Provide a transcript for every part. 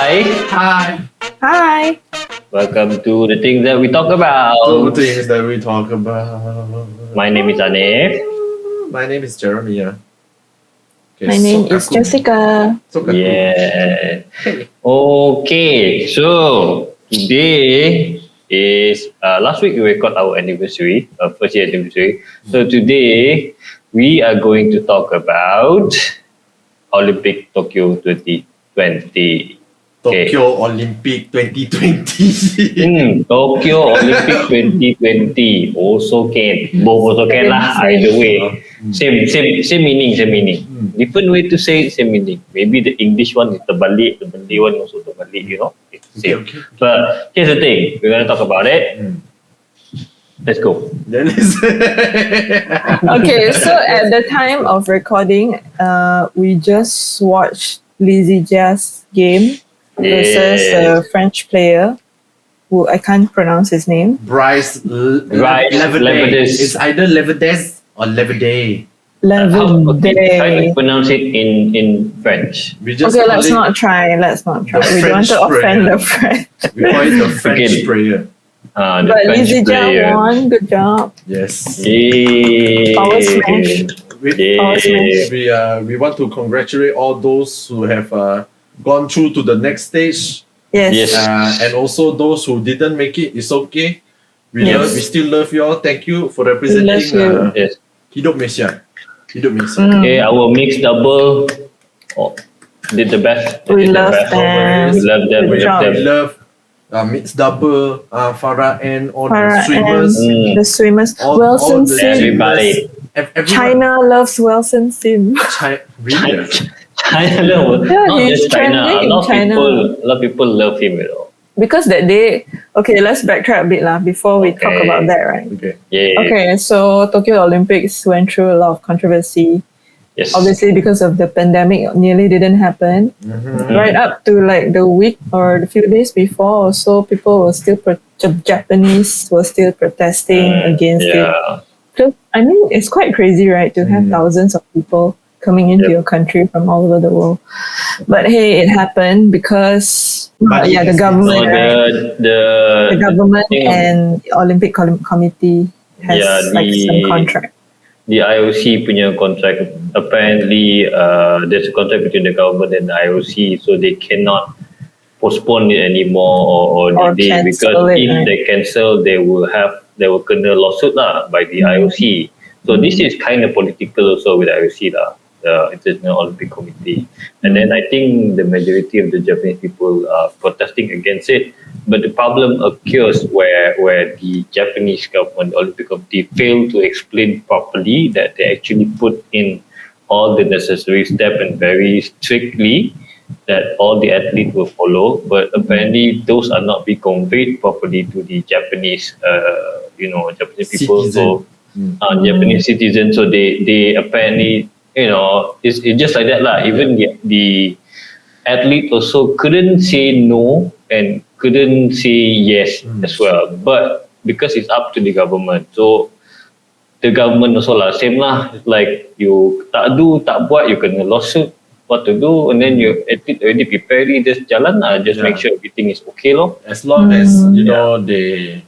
Hi, Hi. Hi. welcome to the things that we talk about. Two things that we talk about. My name is Anif. My name is Jeremy. Okay, My name is Jessica. Yeah. Okay, so today is last week we recorded our anniversary, first year anniversary. So today we are going to talk about Olympic Tokyo 2020. Tokyo Olympic 2020. Tokyo Olympic 2020 also can. Both also can lah. Either way, same meaning. Different way to say it, same meaning. Maybe the English one is terbalik, the Malay one also terbalik. It's the same. Okay. But here's the thing: we're gonna talk about it. Let's go. Okay, so at the time of recording, we just watched Lee Zii Jia's game versus a French player who I can't pronounce his name. Bryce Levedes. It's either Levedes or Levede. Try to Levede. pronounce it in French. We just Okay, call let's it not try. We don't French want to offend prayer. the French. We call it the French Okay. prayer. The But Lee French Zii Jia player. won. Good job. Yes. Yay. Power smash. We want to congratulate all those who have gone through to the next stage. Yes. And also those who didn't make it, it's okay. We Yes. still love you all. Thank you for love representing you. Yes. Hidup Malaysia. Okay, our mixed double did the best. We Did the love best. them. We love them. Good We love job. them. We love mixed double, Farah and all Farah the swimmers. and the swimmers. All Wilson the Sim. Everybody. Everyone. China loves Wilson Sim. Really? China love. Yeah, Not he's just China. trending in China. A lot of people love him. Because that day, okay, let's backtrack a bit before we talk Okay. about that, right? Okay. Yeah. Okay, so Tokyo Olympics went through a lot of controversy. Yes. Obviously, because of the pandemic, it nearly didn't happen. Right up to like the week or the few days before, or so, people were still Japanese were still protesting against it. Yeah. So, I mean, it's quite crazy, right, to have thousands of people coming into Yep. your country from all over the world. But hey, it happened because But the it's- government, So right? The government thing- and Olympic Committee has some contract. The IOC punya contract, apparently there's a contract between the government and the IOC, so they cannot postpone it anymore or delay, because cancel it, if right? they cancel, they will kena lawsuit lah by the IOC. So this is kind of political also with the IOC lah, the International Olympic Committee. And then I think the majority of the Japanese people are protesting against it. But the problem occurs where the Japanese government, the Olympic Committee, failed to explain properly that they actually put in all the necessary steps and very strictly that all the athletes will follow. But apparently those are not being conveyed properly to the Japanese, Japanese people. So Japanese citizens. So they apparently, it's just like that lah. Even the athlete also couldn't say no and couldn't say yes as well. But because it's up to the government, so the government also lah, same lah. Like you tak buat, you kena lawsuit. What to do? And then you athlete already prepare, just jalan lah. Just make sure everything is okay lor. As long as they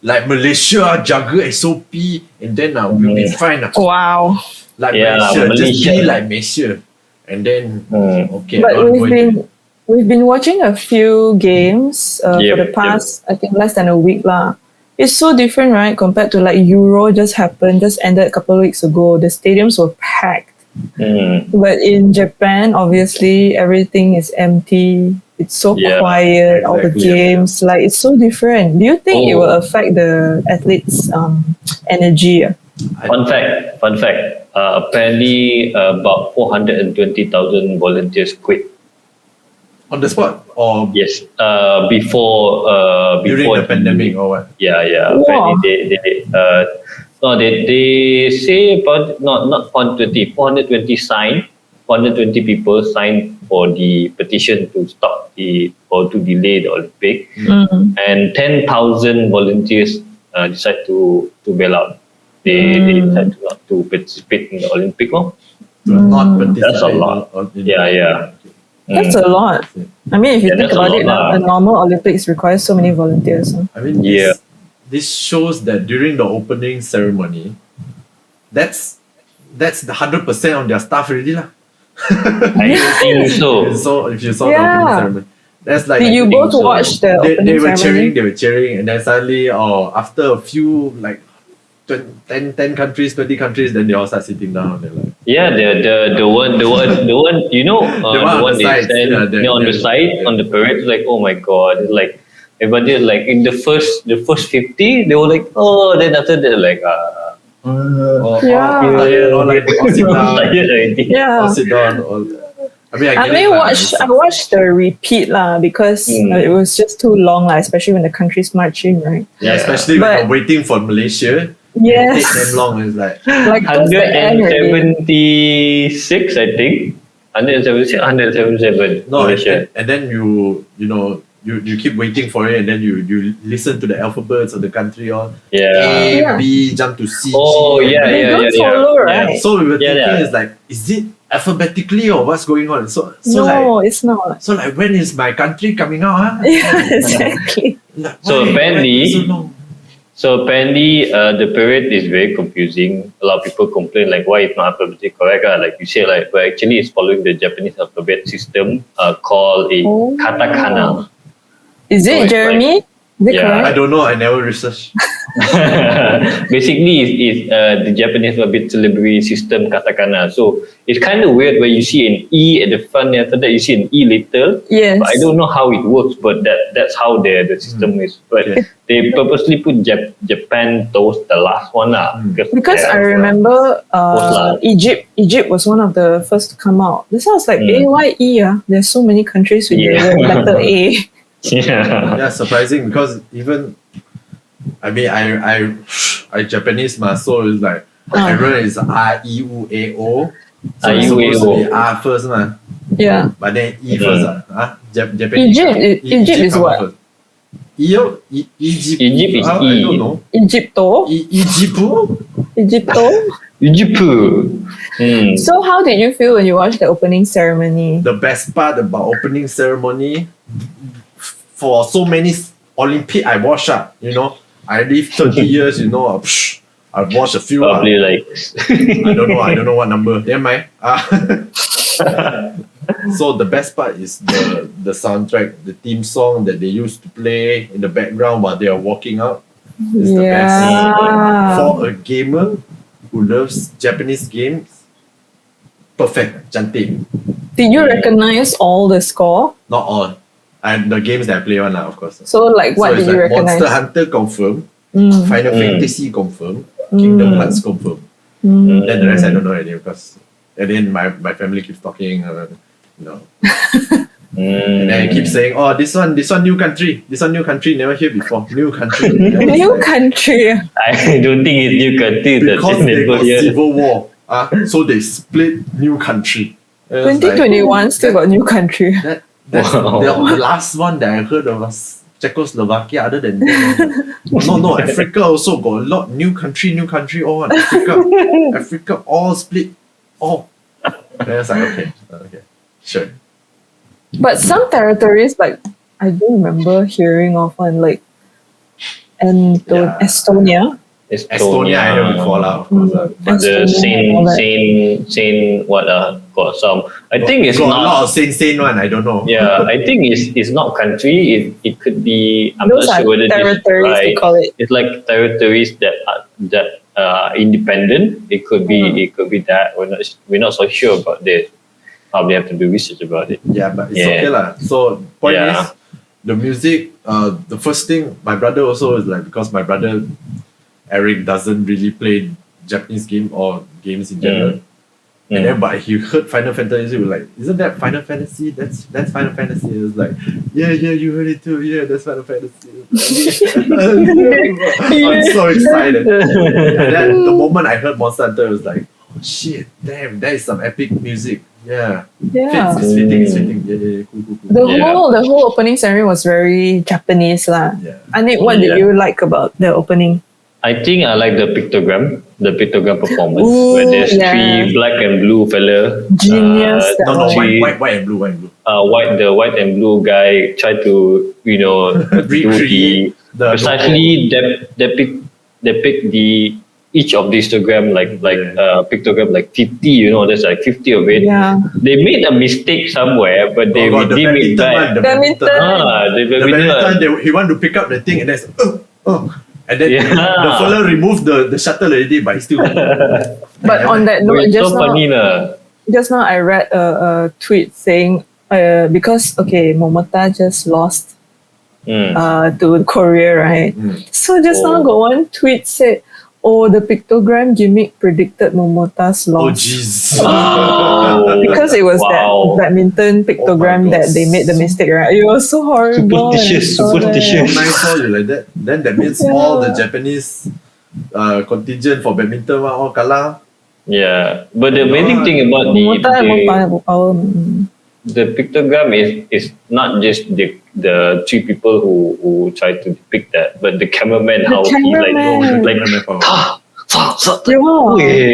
like Malaysia jaga SOP, and then we'll be fine. Wow. Like Yeah, Malaysia, just Malaysia. be like Malaysia, and then okay. But not going to- we've been watching a few games for Yep, the past, I think, less than a week lah. It's so different, right? Compared to like Euro just ended a couple of weeks ago. The stadiums were packed. But in Japan, obviously, everything is empty. It's so Yeah, quiet. All the exactly. games, like it's so different. Do you think it will affect the athletes' energy? Fun fact. Apparently, about 420,000 volunteers quit. on the spot or Yes. Before during the pandemic or what? Yeah. Wow. Apparently they say about not 420 signed. 420 people signed for the petition to stop to delay the Olympic, and 10,000 volunteers decide to bail out. They decide not to participate in the Olympic. Not participate. That's a lot. Yeah. That's a lot. I mean, if you think that's a about it, lot, a normal Olympics requires so many volunteers. Huh? I mean, this shows that during the opening ceremony, that's the 100% on their staff already lah. I think so. So if you saw the opening ceremony, that's like. Did you both so. watch the They opening were ceremony? cheering, and then suddenly, after a few like 10 countries, 20 countries, then they all start sitting down. They're like, Yeah, the one, you know, the one they sides, stand on the side on the parade. Like, oh my god, it's like everybody like in the first 50, they were like, oh, then after that like tired, or like all sit down, tired already. Yeah. all sit down. I mean, I watched the repeat lah because it was just too long lah, especially when the countries march in, right? Yeah, especially when you're waiting for Malaysia. Yes. It takes them long. It's like towards the end already. 176, I think. 176, 177. no, Malaysia. and then you keep waiting for it, and then you listen to the alphabets of the country or Yeah. A, B, jump to C. Oh, G, yeah, They yeah, don't yeah, follow, yeah. right? Yeah. So we were thinking, Yeah. it's like, is it alphabetically or what's going on? So No, like, it's not. so like, when is my country coming out? Huh? Yeah, exactly. Like, So why apparently- so long? So apparently, the parade is very confusing. A lot of people complain like, why it's not alphabetically correct? Like you say, like, but actually it's following the Japanese alphabet system called a katakana. Is So it it's Jeremy? Is it Yeah. correct? I don't know. I never researched. Basically, it's the Japanese alphabet syllabary system katakana. So it's kind of weird where you see an E at the front, and after that you see an E later. Yes. But I don't know how it works, but that's how the system is. But Okay. they purposely put Japan towards the last one lah. Because I remember last. Egypt was one of the first to come out. This was like AYE. There's so many countries with the Yeah. letter A. Yeah. Yeah, surprising because even, I mean, I Japanese ma, so it's like everyone is R-E-U-A-O. So it's supposed to be R first ma, Yeah. but then E first Japanese. Egypt is come what? first. Egypt. Egypt is I E. don't know. Egypto. Egypto. Egypt. So how did you feel when you watched the opening ceremony? The best part about opening ceremony, for so many Olympic I watched, I live 30 years, I've watched a few. Probably like I don't know what number. Never mind. So the best part is the soundtrack, the theme song that they used to play in the background while they are walking out. Is the best. For a gamer who loves Japanese games, perfect, cantik. Did you recognize all the score? Not all. And the games that I play on, of course. So like what it's did you recognize? Monster Hunter confirm, Final Fantasy confirm, Mm. Kingdom Hearts confirm. Mm. Then the rest I don't know already because and then my family keeps talking, and then I keep saying, oh, this one new country, never hear before, new country. New country. I don't think it's new country. Because they got civil war, so they split new country. And it's like, 2021 still got new country. that's Wow. the last one that I heard of was Czechoslovakia. Other than that, no, Africa also got a lot new country all on Africa all split all. Then I was like, okay, sure. But some territories, like I do remember hearing of one, like Estonia. Estonia I heard before lah, of course. But the Estonia, Saint what got some. I think it's got a not. lot of sane one. I don't know. Yeah, I think it's not country. It could be. I'm Those not are sure whether territories they call it. It's like territories that are independent. It could be. It could be that we're not so sure about this. Probably have to do research about it. Yeah, but it's okay lah. So point is, the music. The first thing my brother also is like, because my brother Eric doesn't really play Japanese game or games in general. And then, but he heard Final Fantasy, he was like, isn't that Final Fantasy? That's Final Fantasy. It was like, yeah, you heard it too. Yeah, that's Final Fantasy. I'm so excited. And then the moment I heard Monster Hunter, it was like, oh shit, damn, that is some epic music. Yeah. Yeah. It's fitting. Yeah, cool. The whole opening ceremony was very Japanese lah. Yeah. And what did you like about the opening? I think I like the pictogram performance, Ooh, where there's yeah. three black and blue fella. Genius, that No, one. three, white and blue. the white and blue guy try to, do Recreate the precisely depict the each of the histogram pictogram like 50, there's like 50 of it. Yeah. They made a mistake somewhere, but they the redeem it badminton back. one, Badminton. The The badminton, he want to pick up the thing and then and then Yeah. the fella removed the shuttle already, but he still. But on that note, It's just so now, funny lah. just now I read a tweet saying, because Momota just lost to Korea, right? So just now got one tweet said, "Oh, the pictogram gimmick predicted Momota's Oh loss." jeez. Oh, Because it was wow. that badminton pictogram God. that they made the mistake, right? It was so horrible. Superstitious, and so superstitious. When I saw you like that, then that means all the Japanese contingent for badminton were all kalah. Yeah, but the amazing thing about Momota emang the power. the pictogram is not just the three people who try to depict that, but the cameraman, how he cameraman. Yeah.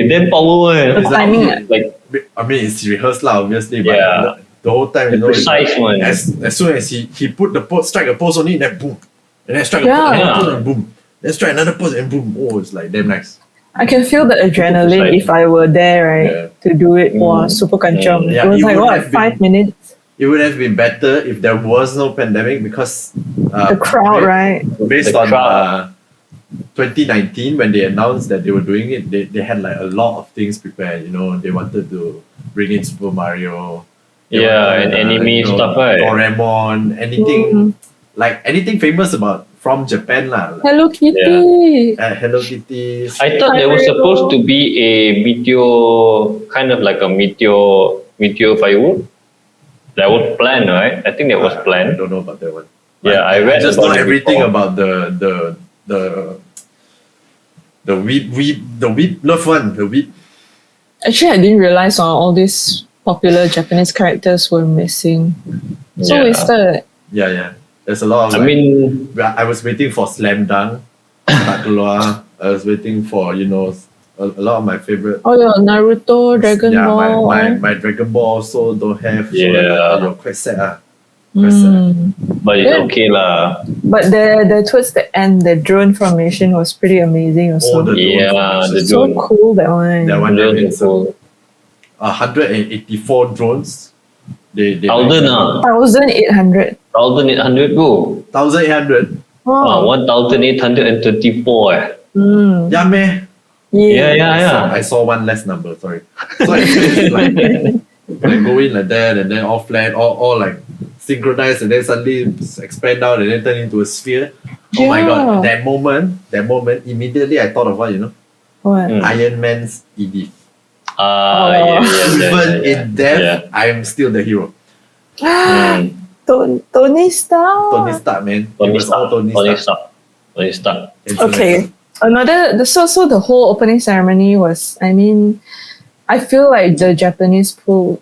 then power The one. timing. Like I mean, it's rehearsed lah, obviously, but Yeah. the whole time, the precise one. as soon as he put the pose, strike a pose only, then boom, and then strike Yeah. another pose and boom, then strike another pose and boom. Oh, it's like damn nice. I can feel the adrenaline if I were there, right? Yeah. To do it. Wow, super kanchong. Yeah, It was it like, would what, have been- 5 minutes? It would have been better if there was no pandemic because The crowd, right? based The on crowd. 2019 when they announced that they were doing it, they had like a lot of things prepared. They wanted to bring in Super Mario. They Yeah, wanted, and anime stuff, right? Doraemon, anything like anything famous from Japan lah. Like, Hello Kitty. Hello Kitty. I thought there was supposed to be a meteor, kind of like a meteor firework. That was planned, right? I think that was I planned. don't know about that one. Yeah, I read just about know it everything before. about the whip nerf one, the whip. Actually, I didn't realize all these popular Japanese characters were missing. So Yeah. wasted. Yeah. There's a lot of. I like, mean, I was waiting for Slam Dunk, tak keluar. I was waiting for a lot of my favorite. Oh yeah, Naruto, Dragon Ball. my Dragon Ball also don't have. So Yeah. you're quite sad. Quite sad. but it's Yeah. okay lah. But the towards the end, the drone formation was pretty amazing also. Oh, the drone Yeah, formation. the so drone. cool that one. That one, Drone that is means, cool. 184 drones. They 1,000 ah. 1,800. 1,800 go. 1,800. Wow. 1,834 Yeah, meh. Yeah. I saw one less number. Sorry. So it's like go in like that and then all flat, all like synchronized, and then suddenly expand out and then turn into a sphere. Oh my god! That moment, immediately I thought of what What? Iron Man's Edith. Yeah. Even in death, I am still the hero. Tony Stark. Tony Stark, man. It Tony was all Stark. Tony Stark. Okay. So the whole opening ceremony was, I feel like the Japanese pull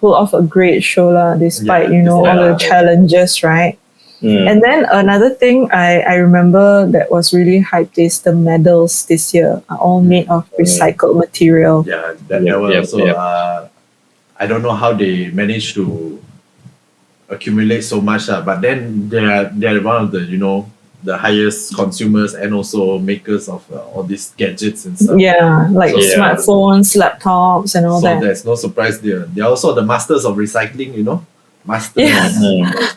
off a great show lah, despite all the challenges, right? And then another thing I remember that was really hyped is the medals this year are all made of recycled material. Yeah, that was also. I don't know how they managed to accumulate so much, but then they're one of the the highest consumers and also makers of all these gadgets and stuff. Yeah, like smartphones, laptops, and all So that. there's no surprise there. They're also the masters of recycling, Masters. Yeah.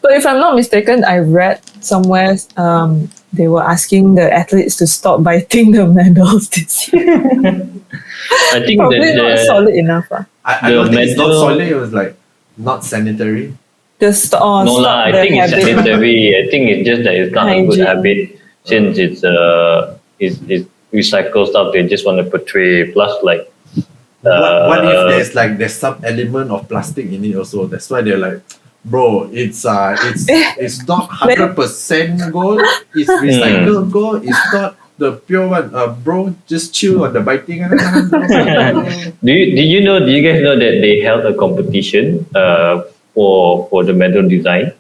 But if I'm not mistaken, I read somewhere they were asking the athletes to stop biting the medals this year. I think Probably not that solid enough. I don't think it's not medal- solid, it was like not sanitary. Just no stop lah. I the think it's habit. sanitary. I think it's just that it's not a good Hygiene. habit since it's recycled stuff. They just want to portray. Plus, like, What if there's some element of plastic in it also? That's why they're like, bro, it's not 100% gold. It's recycled gold. It's not the pure one. Bro, just chill on the biting. Did you guys know that they held a competition for the medal design?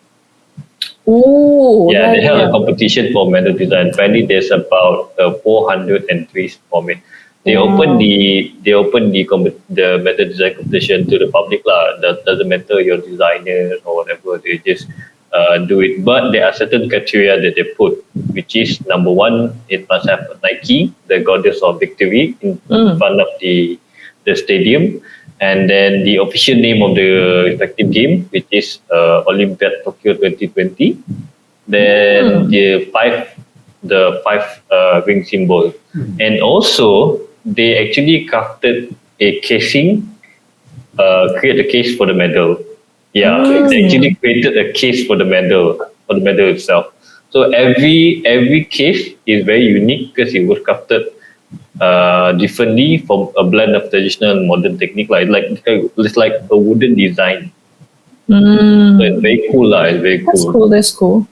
Oh, Yeah, they held a yeah. competition for medal design. Apparently, there's about 400 entries from it. They Wow. opened the medal design competition to the public lah. That doesn't matter your designer or whatever. They just do it. But there are certain criteria that they put, which is number one, it must have a Nike, the goddess of victory, in front of the stadium, and then the official name of the respective game, which is Olympiad Tokyo 2020. Then the five ring symbol, and also they actually crafted a casing, create a case for the medal. Yeah, they actually created a case for the medal itself. So every case is very unique because it was crafted differently from a blend of traditional and modern technique. It's like a wooden design. So it's very cool lah. It's very cool. That's cool.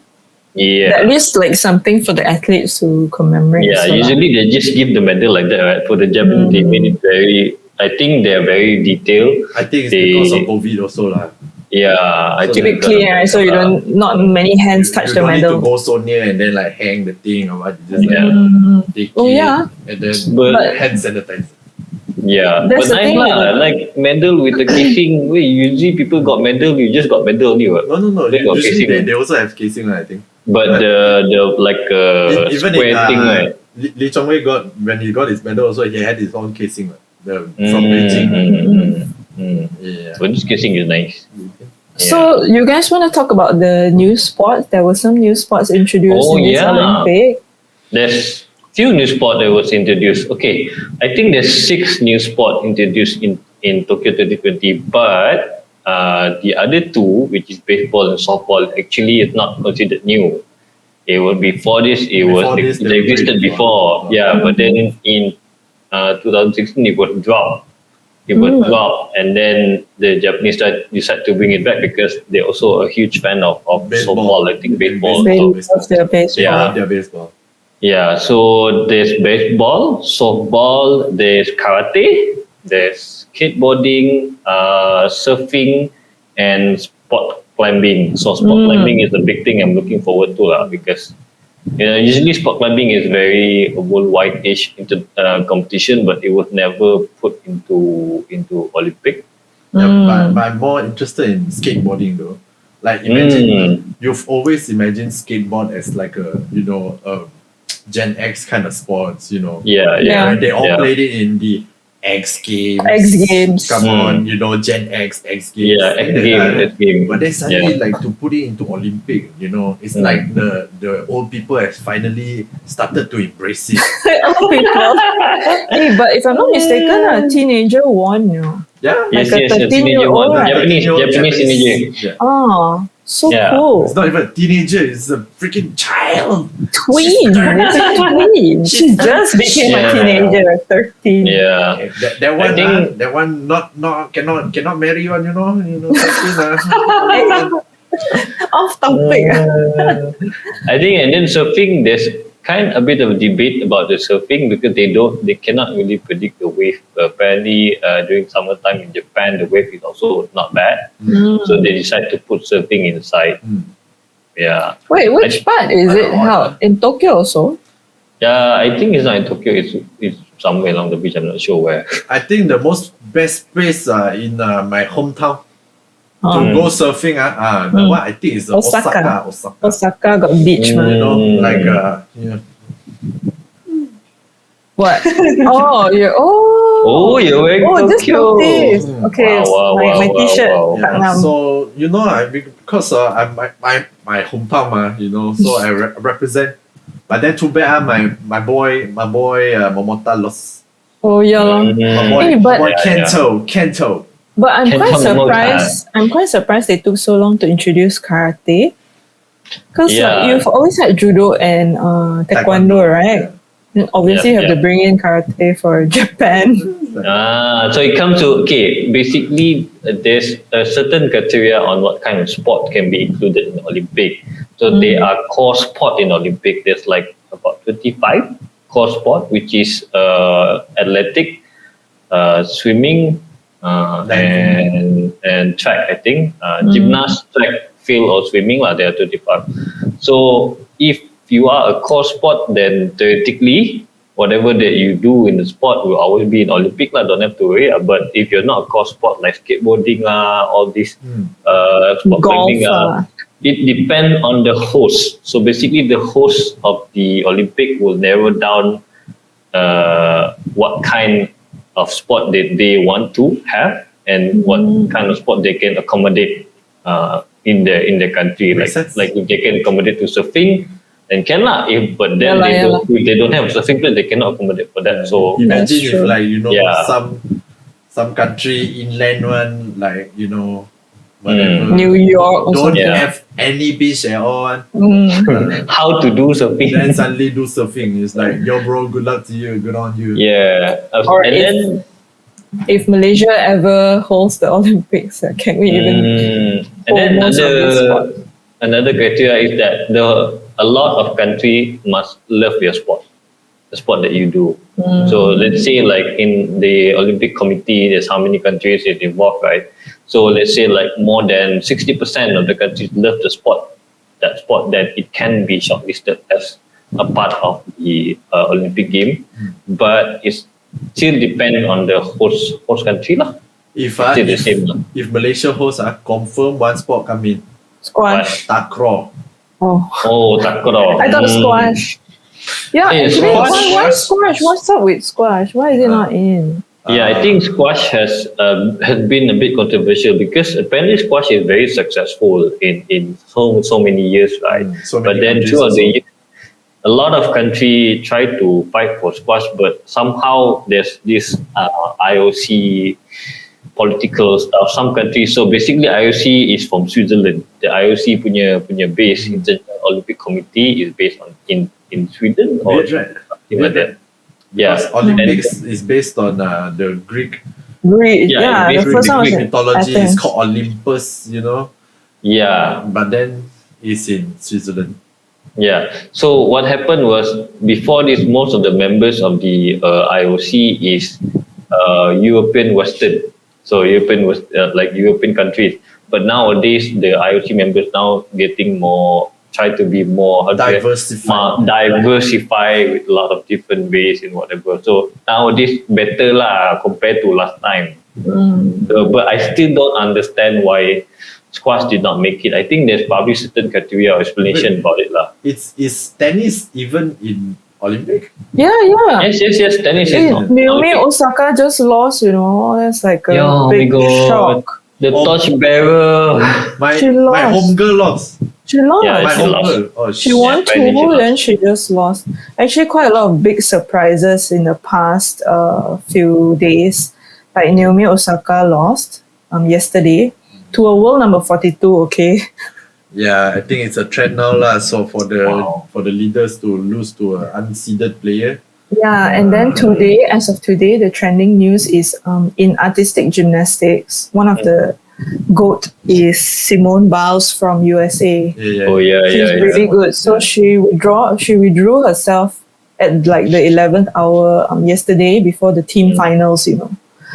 Yeah. At least like something for the athletes to commemorate. Yeah, so usually they just give the medal like that, right? For the Japanese, they made it very. I think they are very detailed. I think it's because of COVID also lah. Yeah, I So think keep it clean, right? So you don't, not many hands touch You the don't need to medal. go so near and then like hang the thing or what. You just take Oh, it yeah. and then But- hand sanitizer. Yeah, That's but the nice thing lah. with- Like medal with the casing. Wait, usually people got medal. You just got medal only, what? No. They got Usually casing. they also have casing lah, I think. But the like Even square thing, right? Lee Chong-wei got, when he got his medal also, he had his own casing from Beijing. Yeah. But this casing is nice. So you guys want to talk about the new sports? There were some new sports introduced Oh, in this yeah. Olympic. There's few new sport that was introduced. Okay, I think there's 6 new sport introduced in Tokyo 2020, but the other 2, which is baseball and softball, actually is not considered new. It was before this. It existed before. Yeah, but then in 2016 it was dropped. And then the Japanese decided to bring it back because they're also a huge fan of Baseball. softball. I think baseball. Baseball. Yeah. Their baseball. Yeah, so there's baseball, softball, there's karate, there's skateboarding, surfing, and sport climbing. So sport climbing is a big thing I'm looking forward to because usually sport climbing is very worldwide-ish competition, but it was never put into Olympic. Yeah, but I'm more interested in skateboarding though. Like imagine you've always imagined skateboard as like a Gen X kind of sports, Yeah. where they all played it in the X Games. X Games. Come on, Gen X Games. Yeah, X game. But then suddenly, like to put it into Olympic, it's like the old people has finally started to embrace it. Oh, people. Hey, but if I'm not mistaken, a teenager won, Yeah, Yes, Like a a teenager 13-year-old, one. right? Japanese teenager. Yeah. Oh, so Yeah. cool. It's not even a teenager; it's a freaking child. Tween. It's a tween. She just became a Yeah. teenager at 13. Yeah. That one, think- that one, not cannot marry one. 13, Off topic. I think, and then surfing, there's kind of a bit of a debate about the surfing because they cannot really predict the wave. Apparently, during summertime in Japan, the wave is also not bad, so they decide to put surfing inside. Yeah, Wait, which part is it held? In Tokyo also? yeah. I think it's not in Tokyo. It's somewhere along the beach. I'm not sure where. I think the best place in my hometown to Oh. go surfing. The one I think is Osaka. Osaka. Osaka got beach, man. Like What? Oh, you're Oh, you're wearing just Tokyo. noticed. Okay, Wow, my t-shirt. wow. tak Yeah, ngam. so because my hometown so I represent. But then too bad my boy Momota lost. Oh yeah. Lor. My boy, Hey, but- boy Kento. But I'm Can quite come more surprised. I'm quite surprised they took so long to introduce karate. Because Yeah. you've always had judo and taekwondo, right? And obviously, you have Yeah. to bring in karate for Japan. So it comes to basically there's a certain criteria on what kind of sport can be included in Olympic. So there are core sport in Olympic. There's like about 25 core sport, which is athletic, swimming, and track. I think gymnast, track, field or swimming lah. There are 25. So if you are a core sport, then theoretically, whatever that you do in the sport will always be in Olympic lah. Don't have to worry. But if you're not a core sport like skateboarding lah, all this sport climbing it depends on the host. So basically, the host of the Olympic will narrow down what kind of sport that they want to have and what kind of sport they can accommodate in the country. Like if they can accommodate to surfing, then can lah. If they don't have a surfing place, they cannot accommodate for that. So imagine if some country inland one, like whatever, New York or don't something. have any beach at all. how to do surfing? Then suddenly do surfing. It's like, yo bro, good luck to you, good on you. Yeah. Or And then if Malaysia ever holds the Olympics, can we even and then hold most of this sport? another criteria is that a lot of country must love your sport, the sport that you do. So let's say like in the Olympic Committee, there's how many countries is involved, right? So let's say like more than 60% of the countries love the sport, then it can be shortlisted as a part of the Olympic game. But it's still depend on the host country lah. If Malaysia hosts, confirm one sport come in. Squash. Takraw. Oh, takraw. I thought squash. Yeah, Hey, actually, squash. why squash? What's up with squash? Why is it not in? Yeah, I think squash has been a bit controversial because apparently squash is very successful in so many years, right? But then throughout the years, a lot of countries try to fight for squash, but somehow there's this IOC political stuff. Some countries, so basically IOC is from Switzerland. The IOC punya base, International Olympic Committee, is based in Sweden or something like that. Yeah, because Olympics is based on the Greek. The first one was Greek in mythology Athens. is called Olympus, Yeah. But then it's in Switzerland. Yeah. So what happened was before this, most of the members of the IOC is European Western. So European was like European countries. But nowadays the IOC members now getting more, try to be more diversify with a lot of different ways and whatever. So nowadays better lah compared to last time. But I still don't understand why squash did not make it. I think there's probably certain criteria or explanation about it lah. Is tennis even in Olympic? Yeah. Yes. Tennis is not. Naomi Osaka just lost, That's like a big shock. The torchbearer. My She lost. my homegirl lost. She lost. Yeah, My she lost. homegirl. Oh, She won apparently she two, lost. then she just lost. Actually, quite a lot of big surprises in the past few days. Like Naomi Osaka lost yesterday to a world number 42. Okay. Yeah, I think it's a trend now lah. So for the leaders to lose to an unseeded player. Yeah, and then today, as of today, the trending news is in artistic gymnastics. One of the GOAT is Simone Biles from USA. Oh yeah. She's really good. So she withdrew herself at like the 11th hour yesterday before the team finals.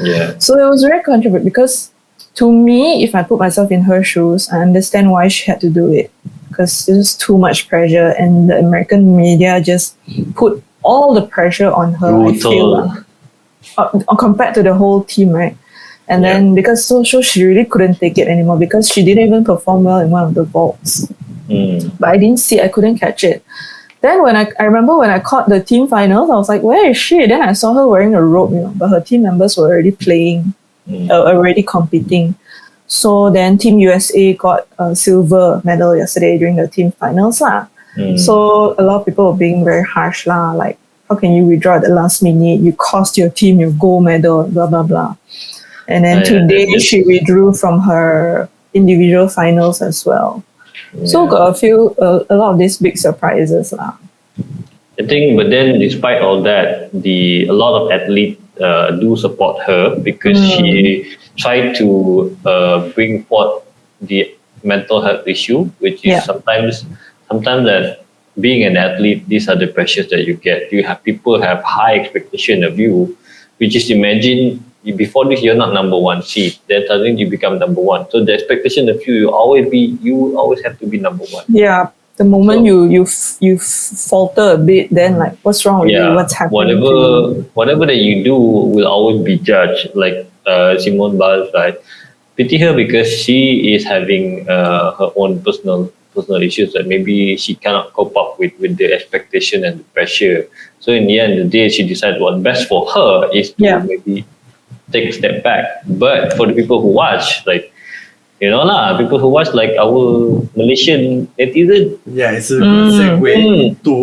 Yeah. So it was very controversial because to me, if I put myself in her shoes, I understand why she had to do it because it was too much pressure, and the American media just put all the pressure on her. I feel compared to the whole team, right? And then because so she really couldn't take it anymore because she didn't even perform well in one of the vaults. But I didn't see, I couldn't catch it. Then when I remember when I caught the team finals, I was like, where is she? Then I saw her wearing a robe, but her team members were already playing, already competing. So then Team USA got a silver medal yesterday during the team finals lah. So a lot of people were being very harsh lah, like how can you withdraw at the last minute? You cost your team your gold medal, blah blah blah. And then today she withdrew from her individual finals as well. So got a lot of these big surprises lah. I think, but then despite all that, a lot of athletes do support her because she tried to bring forth the mental health issue, which is sometimes that being an athlete, these are the pressures that you get. People have high expectation of you, which is imagine before this you're not number one seed, then suddenly you become number one. So the expectation of you will always have to be number one. Yeah. The moment So- you falter a bit, then like what's wrong with you? What's happening? to you? Whatever that you do will always be judged. Like Simone Biles, right? Pity her because she is having her own personal issues that maybe she cannot cope up with the expectation and the pressure. So in the end of the day, she decided what's best for her is to Yeah. maybe take a step back. But for the people who watch, like people who watch like our Malaysian netizen, Yeah, it's a good segue to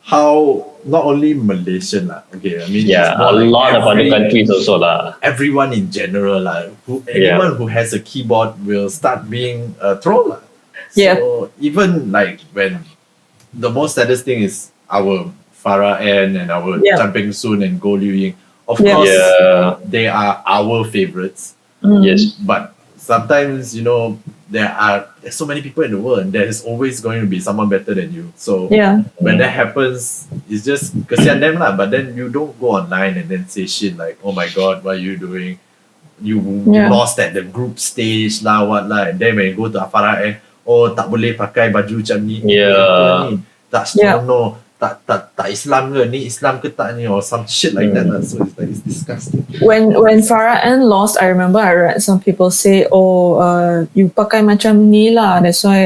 how not only Malaysian lah. Okay, I mean yeah, it's more a like lot of other countries also lah. everyone in general lah. Anyone who has a keyboard will start being a troll lah. Yeah. So even like when the most saddest thing is our Farah N and our Yeah. Chan Peng Soon and Goh Liu Ying. Of Yeah. course, Yeah. they are our favorites. Yes. But sometimes, there's so many people in the world and there's always going to be someone better than you. So Yeah. when that happens, it's just kesian them lah. But then you don't go online and then say shit like, oh my god, what are you doing? You Yeah. lost at the group stage lah, what lah. And then when you go to Afara and oh tak boleh pakai baju macam ni. Yeah. Apa ni? Tak Yeah. senonoh. Tak Islam ke? Ni Islam ke tak ni? Or some shit like that lah. So it's disgusting. When Farah Ann lost, I remember I read some people say, "Oh, you pakai macam ni lah. That's why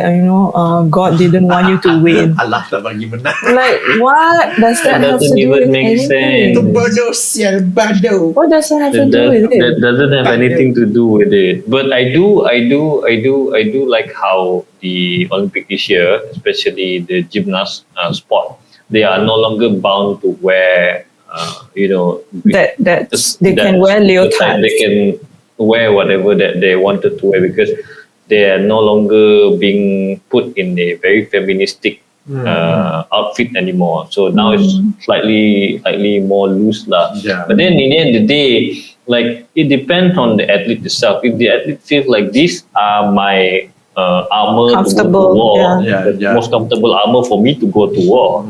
God didn't want you to win." Allah tak bagi menang. Like what does that have to doesn't do even with make anything? sense. Bodoh sial bado. What does that have to do with it? That doesn't have anything to do with it. But I do like how the Olympic this year, especially the gymnast sport, they are no longer bound to wear, That they can wear leotards. They can wear whatever that they wanted to wear because they are no longer being put in a very feministic outfit anymore. So now it's slightly more loose lah. Yeah. But then in the end of the day, like it depends on the athlete itself. If the athlete feels like these are my armor to go to Comfortable, war, yeah. the Yeah. most comfortable armor for me to go to war,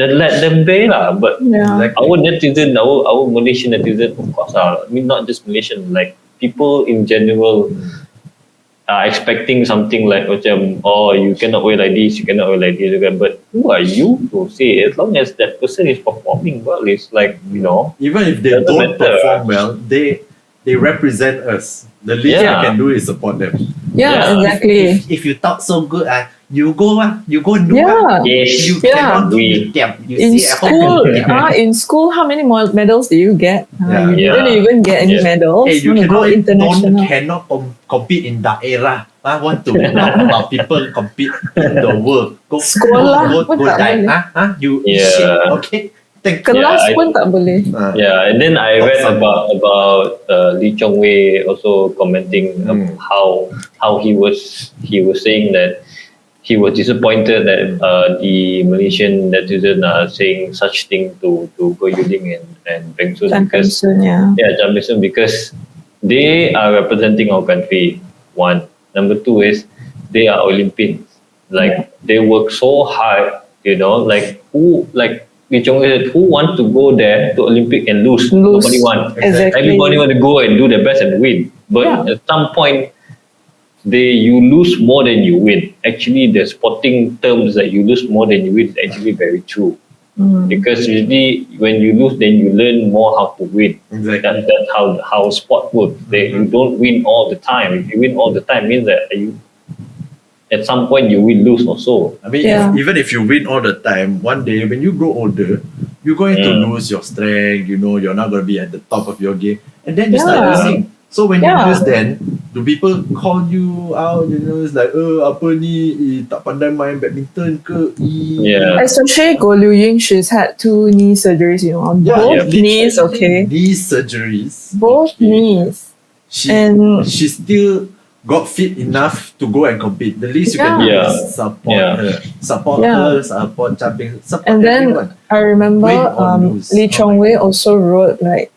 then let them be lah. But Yeah. our netizen, our Malaysian netizen, of course, I mean not just Malaysian, like people in general are expecting something like macam, oh, you cannot wear like this, you cannot wear like this, but who are you to say? As long as that person is performing well, it's like Even if they Doesn't don't matter. perform well, they represent us. The least Yeah. I can do is support them. Yeah, Yeah. exactly. If you talk so good, you go do Yeah. yes, You Yeah. cannot do We- it. You In see at school, home. in school, how many more medals do you get? Yeah. You didn't Yeah. even get any Yeah. medals. Hey, you Want to go international. cannot compete in daerah. I want to talk about people compete in the world. Go Sekolah pun go tak die. boleh. You Yeah. shit. Okay. Thank you. Kelas Yeah, pun tak boleh. Yeah, and then I read Awesome. about Lee Chong Wei also commenting how he was saying that he was disappointed that the Malaysian netizen are saying such thing to Goh Yuling and Peng Soon Chan Peng because Soon, yeah. Chan Peng Soon because they are representing our country. One, number two is they are Olympians. Like they work so hard, like Lee Chong Wei said, who wants to go there to Olympic and lose? Nobody wants. Exactly. Everybody want to go and do their best and win. But Yeah. at some point, you lose more than you win. Actually, the sporting terms that you lose more than you win is actually very true. Because usually when you lose, then you learn more how to win. Exactly. That's how sport works. You don't win all the time. If you win all the time, means that at some point you will lose also. I mean, Yeah. even if you win all the time, one day when you grow older, you're going to lose your strength. You're not going to be at the top of your game, and then you start Yeah. losing. So when Yeah. you lose, then do people call you out? It's like, apa ni? Tak pandai main badminton ke? Yeah. Especially Goh Liu Ying, she's had 2 knee surgeries, on both knees, okay? These surgeries. Both knees. And- She still got fit enough to go and compete. The least you can do Yeah. is support Yeah. her. Support Yeah. her, support Chan Peng, support And then everyone. I remember Win or lose. Lee Oh Chong my Wei also wrote like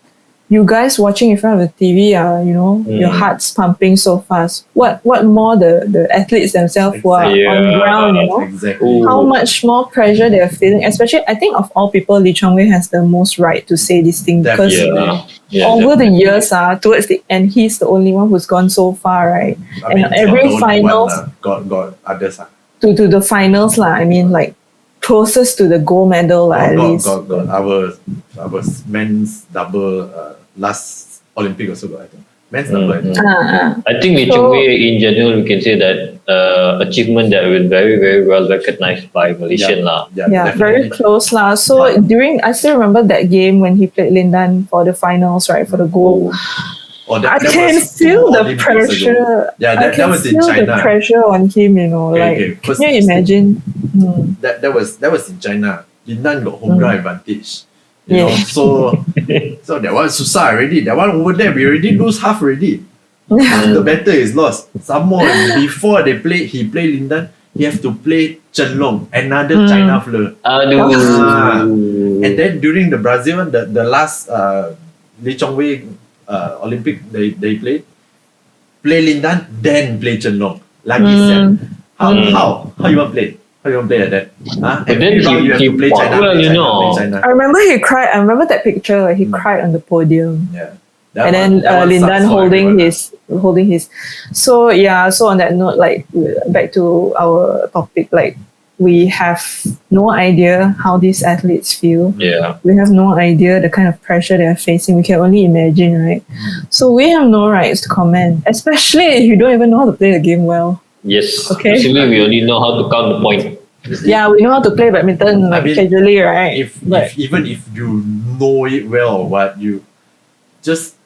you guys watching in front of the TV are, your heart's pumping so fast. What more the athletes themselves who are on ground, Exactly. how much more pressure they're feeling. Especially, I think of all people, Lee Chong-wei has the most right to say this thing because over the years, towards the end, he's the only one who's gone so far, right? I mean, and every finals, got others. to the finals, I mean, like closest to the gold medal, at least. Got our men's double last Olympic also got, I think. Men's double, I think. I think Lee Chong-wei in general, we can say that achievement that was very, very well recognized by Malaysian lah. Yeah, very close lah. So I still remember that game when he played Lindan for the finals, right, for the gold. I can feel the pressure. Yeah, that was in China. I can feel the pressure on him, Can you imagine? That was in China. Lindan got home ground advantage. So that one susah already. That one over there, we already lose half already. The battle is lost. Some more before he played Lindan, he have to play Chen Long, another China fleur. And then during the Brazil one, the last Lee Chong-wei Olympic they played, play Lindan, then play Chen Long. Like he said, how you want to play? How you want to play like that? But then he play fought well, China. I remember he cried. I remember that picture. He cried on the podium. Yeah. And then Lindan holding his. So on that note, like back to our topic, like we have no idea how these athletes feel. Yeah. We have no idea the kind of pressure they are facing. We can only imagine, right? So we have no rights to comment, especially if you don't even know how to play the game well. Yes. Okay. Basically, we only know how to count the point. Yeah, we know how to play badminton casually, right? Even if you know it well or what, you just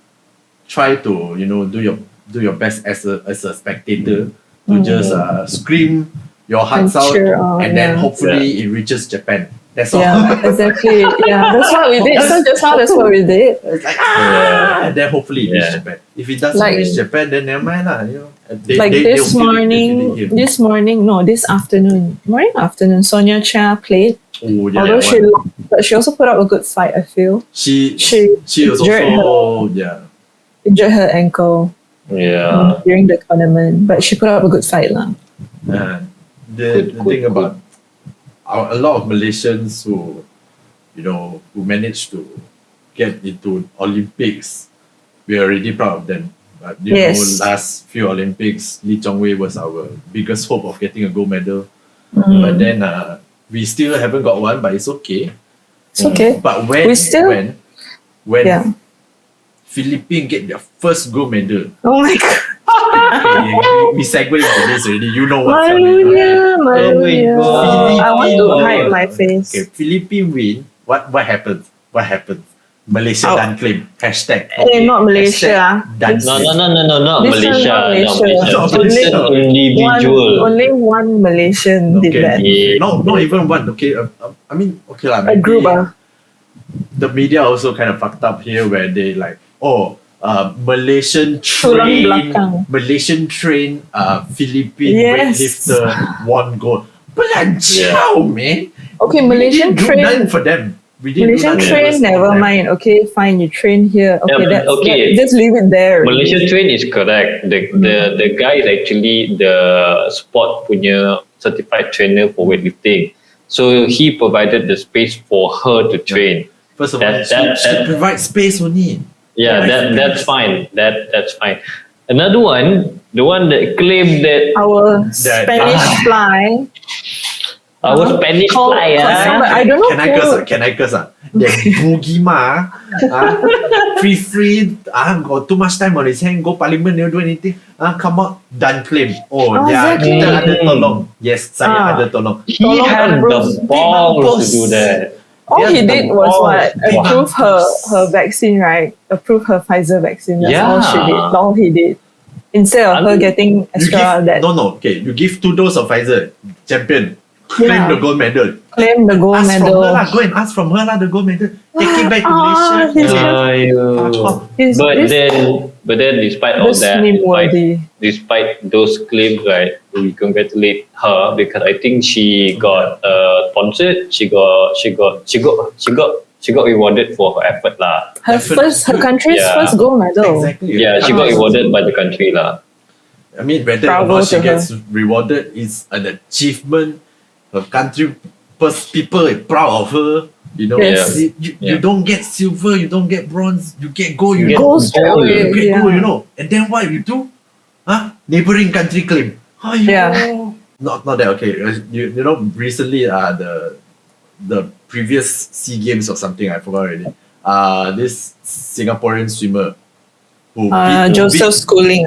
try to do your best as a spectator to just scream your hearts out, and then hopefully it reaches Japan. That's all. Yeah, exactly. Yeah, that's what we did. So just how that's what we did. It's like and then hopefully it reaches Japan. If it doesn't reach Japan, then never mind lah. This afternoon, Sonia Chia played. Although she lost, but she also put up a good fight. I feel she was also injured her ankle. Yeah. During the tournament, but she put up a good fight lah. The thing about a lot of Malaysians who managed to get into Olympics, we are already proud of them. But last few Olympics, Lee Chong-wei was our biggest hope of getting a gold medal. But then we still haven't got one, but it's okay. It's okay. But when Philippines get their first gold medal, oh my god. We segue into this already. You know what's Maluya. Oh I want to hide my face. Okay, Philippines win. What happens? Malaysia done claim. Hashtag. Not Malaysia. No, not Malaysia. Not Malaysia. Individual. Only one Malaysian did that. Not even one. Okay, I mean, okay lah. A group. The media also kind of fucked up here, where they like, Malaysian train Philippine weightlifter won gold. Man. Okay, Malaysian train. Nothing for them. Malaysian train, never mind. Okay, fine, you train here. Okay, just leave it there. Malaysian train is correct. The guy is actually the sport punya certified trainer for weightlifting. So he provided the space for her to train. First of all, she provides space only. Yeah, that's fine. That's fine. Another one, the one that claimed that our Spanish fly. Our Spanish fly. I don't know. Can I curse? That Bugima, free. Got too much time on his hand. Go parliament, never do anything. Come out, done claim. Exactly. Kita ada tolong. Yes, saya ada tolong. He had the balls to do that. All he did was what? Approve her vaccine, right? Approve her Pfizer vaccine. That's all she did. All he did. Instead of her getting extra that. No. Okay, you give 2 doses of Pfizer. Champion. Claim the gold medal. Claim the gold medal. From her lah. Go and ask from her lah, the gold medal. Take it back to Malaysia. But then despite all that, despite those claims, right, we congratulate her because I think she got sponsored. She got she got rewarded for her effort lah. Her country's Yeah. first gold medal. Exactly. Yeah, she got rewarded by the country lah. I mean, whether or Bravo not she to her. gets rewarded is an achievement. Her country, people are proud of her. You know, Yes. you don't get silver, you don't get bronze, you get gold. You Get know, Gold straight gold. away. you get Yeah. gold. You know, and then what you do? Neighboring country claim. Yeah. Not that okay. You know, recently the previous SEA Games or something, I forgot already. This Singaporean swimmer who Joseph Schooling.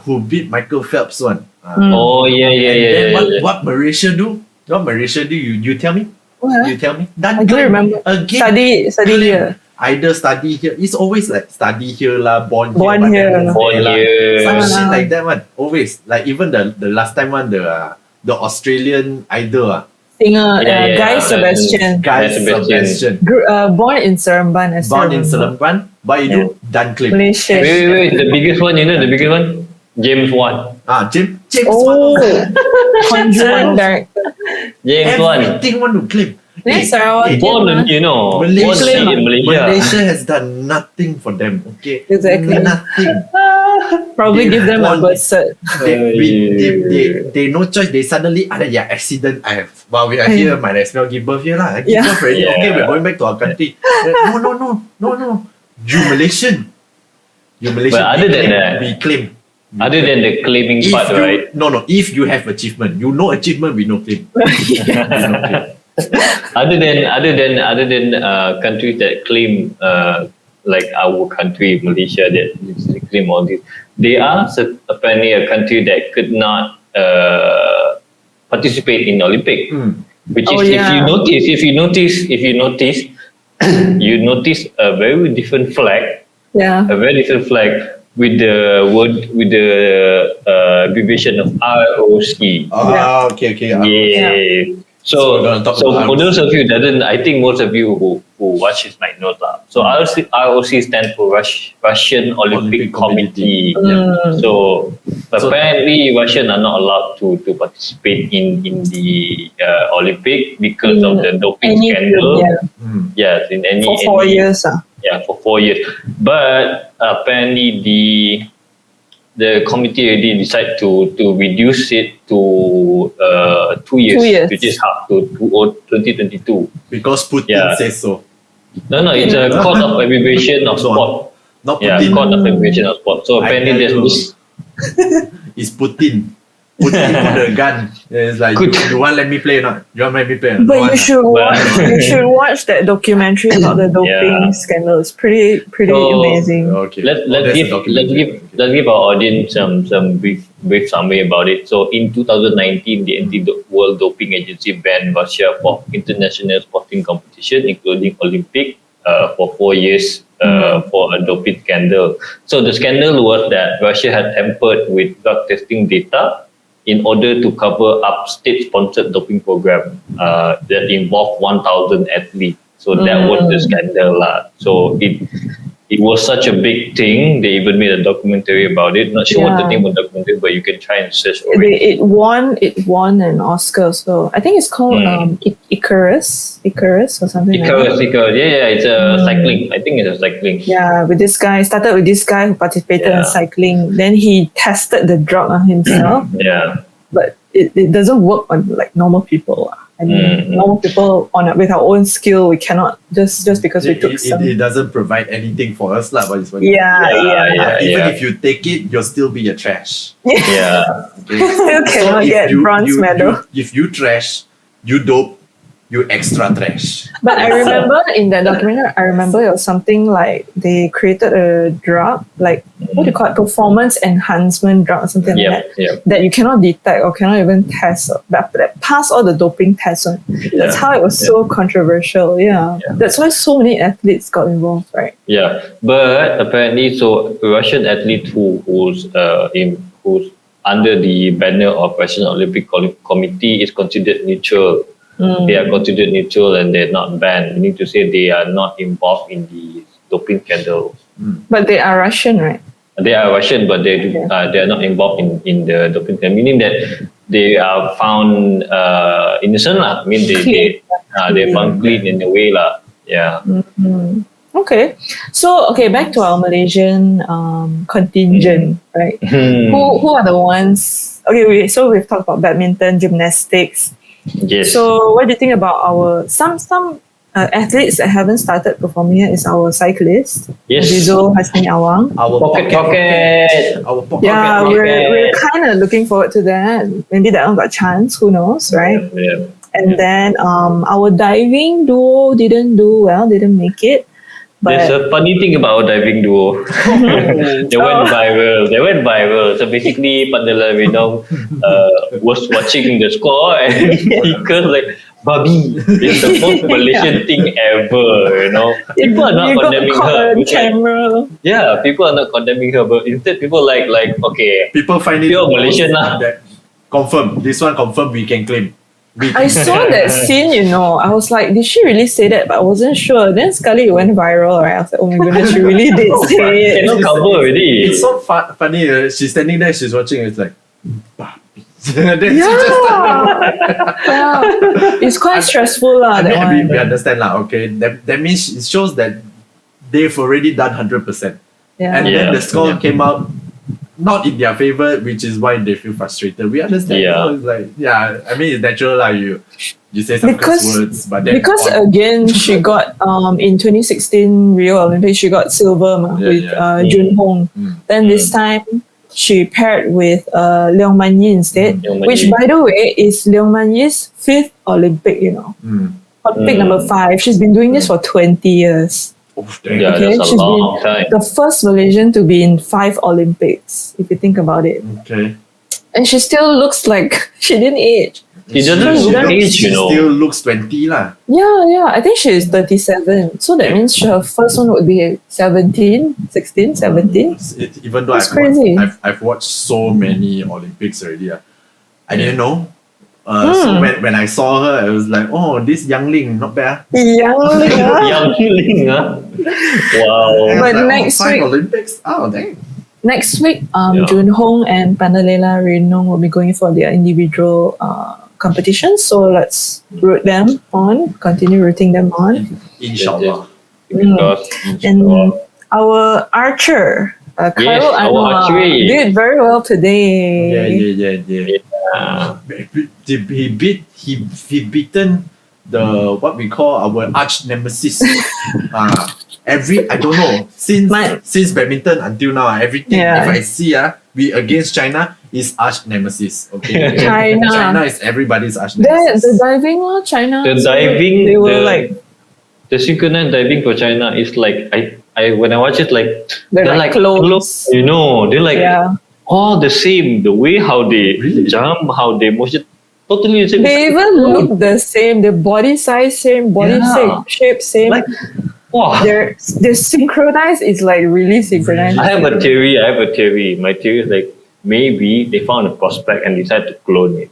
who beat Michael Phelps one. Oh yeah. And then what Malaysia do? What Malaysia do? You tell me. What? You tell me. I don't remember. Again. Study here. Either study here. It's always like study here lah, born Born but here. then Born stay lah. here. Some shit like that one. Always. Like even the last time one, the Australian idol Singer Yeah, Guy yeah. Sebastian. Guy Sebastian. Sebastian. Born in Seremban. I still Born in remember. Seremban, but you do done claim. Malaysia. Wait, the biggest one, you know, the biggest one? James Wan. James Oh, Wan. Conjuring director. James Wan. Everything want to claim. Ni Sarawak. Born, you know, born Malaysia, in Malaysia. Malaysia has done nothing for them. Okay, Exactly. nothing. Probably give them a Born- birth cert. They no choice. They suddenly accident. While we are here, might as well give birth here lah. Give Yeah. birth already. Yeah. Okay, we're going back to our country. No. You Malaysian. But other than that- we claim. Other than the claiming If part, you, right? No. If you have achievement, you know achievement, we no claim. We no claim. Other than countries that claim like our country, Malaysia, that claim all this, they are apparently a country that could not participate in Olympic. Which is, if you notice, you notice a very different flag, Yeah. a very different flag with the word, with the abbreviation of ROC. Okay. Yeah. So we're gonna talk So about for those of you that didn't, I think most of you who watch this might know that. So ROC stands for Russian Olympic Committee. So apparently Russians are not allowed to participate in the Olympic because of the doping scandal. Yeah. Yes, in any For 4 years. Yeah, for 4 years. But apparently the committee already decided to reduce it to 2 years, 2 years. which is up to 2022. Because Putin Yeah. says so. No, it's a court of abbreviation of So, sport. Not Yeah, Putin. court of abbreviation of sport. So I apparently tell there's you. this. It's Putin. Putin put the gun. It's like, Good. you want let me play or not? You want let me play or not? But No you want, should Well- watch. You should watch that documentary about the doping Yeah. scandal. It's pretty So, amazing. Okay. Let's That's give a documentary. let's give our audience some brief summary about it. So in 2019, the World Doping Agency banned Russia for international sporting competition, including Olympic, for 4 years for a doping scandal. So the scandal was that Russia had tampered with drug testing data in order to cover up state-sponsored doping program that involved 1,000 athletes. So that was the scandal lah. So it was such a big thing. They even made a documentary about it. Not sure what the Yeah. name of the documentary, but you can try and search for it. It won an Oscar. So I think it's called Icarus or something like that. Icarus. Yeah, it's a cycling. I think it's a cycling. Yeah, with this guy, started with this guy who participated in Yeah. cycling. Then he tested the drug on himself, Yeah. but it doesn't work on like normal people. I mean, normal people with our own skill, we cannot just because we took some. It doesn't provide anything for us lah. But it's Yeah. even if you take it, you'll still be a trash. Yeah. Okay? Still cannot if get bronze medal. if you trash, you dope, you extra trash. But I remember in that documentary, it was something like they created a drug, like what do you call it, performance enhancement drug or something like that, that you cannot detect or cannot even test. But after that, pass all the doping tests. That's how it was so controversial. Yeah. That's why so many athletes got involved, right? Yeah, but apparently, so a Russian athlete who's under the banner of Russian Olympic Committee is considered neutral. They are considered neutral and they're not banned. Meaning to say they are not involved in the doping scandal. But they are Russian, right? They are Russian, but they are not involved in the doping scandal. Meaning that they are found innocent lah. I mean they found clean in a way lah. Yeah. Okay. So, back to our Malaysian contingent, right? Who are the ones? Okay, so we've talked about badminton, gymnastics. Yes. So, what do you think about our some athletes that haven't started performing yet? Is our cyclist, Yes. Jizo Hasni Awang. Our Pocket. Our pocket. Yeah, pocket. we're kind of looking forward to that. Maybe that one got a chance. Who knows, right? Yeah. And then our diving duo didn't do well, didn't make it. There's But a funny thing about our diving duo. They went viral. So basically, Pandela Vinong was watching the score and he cursed like, "Babi, it's the most Malaysian thing ever." People are not you got condemning caught her. on It's like, camera. yeah, people are not condemning her, but instead people like okay, People find it pure Malaysian lah. that confirm. This one confirm we can claim. I saw that scene, I was like, did she really say that? But I wasn't sure. Then sekali it went viral, right? I was like, oh my goodness, she really did say it. Cannot cover already. It's so funny. She's standing there. She's watching. It's like, "Babi." Then she Yeah. just- Yeah. It's quite stressful lah. I mean, we That one. understand lah. Okay, that means it shows that they've already done 100%, Yeah. and then Yeah. the score came out not in their favor, which is why they feel frustrated. We understand. Yeah. It's like, I mean, it's natural lah. You say some curse words, but then Because again, she got in 2016 Rio Olympics, she got silver with Jun Hong. Then this time she paired with Leong Man Yi instead, Leong Man which Yi. by the way is Leong Man Yi's 5th Olympic. Olympic number 5. She's been doing this for 20 years. Oh, dang. Yeah, Okay, that's a she's long been time. the first Malaysian to be in 5 Olympics, if you think about it. Okay. And she still looks like she didn't age. She doesn't look age, She still looks 20 lah. Yeah. I think she's 37. So that means her first one would be 17, 16, 17. Even though That's crazy. I've watched so many Olympics already, I didn't know. So when I saw her, I was like, oh, this youngling, not bad. Young. Young Ling, huh? Wow. But I was like, next 5 week- Olympics? Oh, dang. Next week, Yeah. Jun Hong and Pandalela Renong will be going for their individual competitions. So let's root them on, continue rooting them on. Inshallah. Because And our archer, Yes, Khairul our Anwar, archery. did very well today. He beaten the what we call our arch nemesis. I don't know since badminton until now, everything Yeah. if I see we against China is arch nemesis. Okay, China. China is everybody's arch The nemesis. diving lah, China. The so diving, they were the- like the synchronized diving for China is like I when I watch it they're like clones. They're like Yeah. all the same. The way how they Really? jump, how they motion, totally the same. They even look the same. The body size same, body Yeah. shape same. Like, wow. they're synchronized. Is like really synchronized. I have a theory. My theory is like maybe they found a prospect and decided to clone it.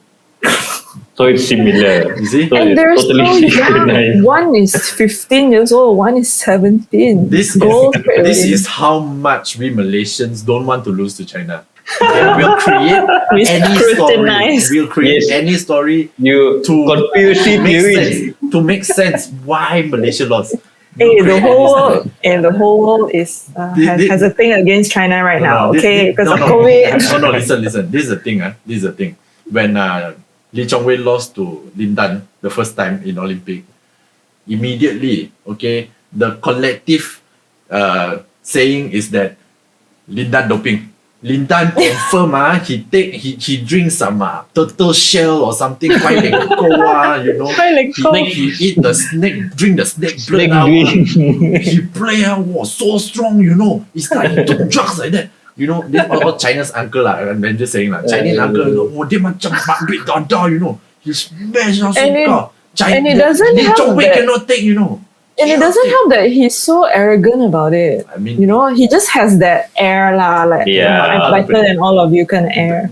So it's similar. You see? So And it's they're totally so young. synchronized. One is 15 years old. One is 17. This Goals this already. is how much we Malaysians don't want to lose to China. We'll create We any story. scrutinize. We'll create Yes. any story You to conspiracy make theories. sense, to make sense why Malaysia lost. Hey, We'll the create whole any world story. and the whole world is has a thing against China right now. No, Okay, because of no. COVID. No, listen. This is the thing. This is the thing. When Lee Chong-wei lost to Lin Dan the first time in Olympic, immediately, okay, the collective saying is that Lin Dan doping. Lin Dan confirm he drinks some turtle shell or something, quite he eat the snake, drink the snake blood. He play so strong, It's like he took drugs like that. This all China's uncle I'm just saying Chinese uncle, dia macam bakbit dada, he smash out And it- so and it doesn't Lee help Chong-wei that- cannot take, And it doesn't help that he's so arrogant about it. I mean, He just has that air lah, like Yeah. I'm better than all of you kind of air.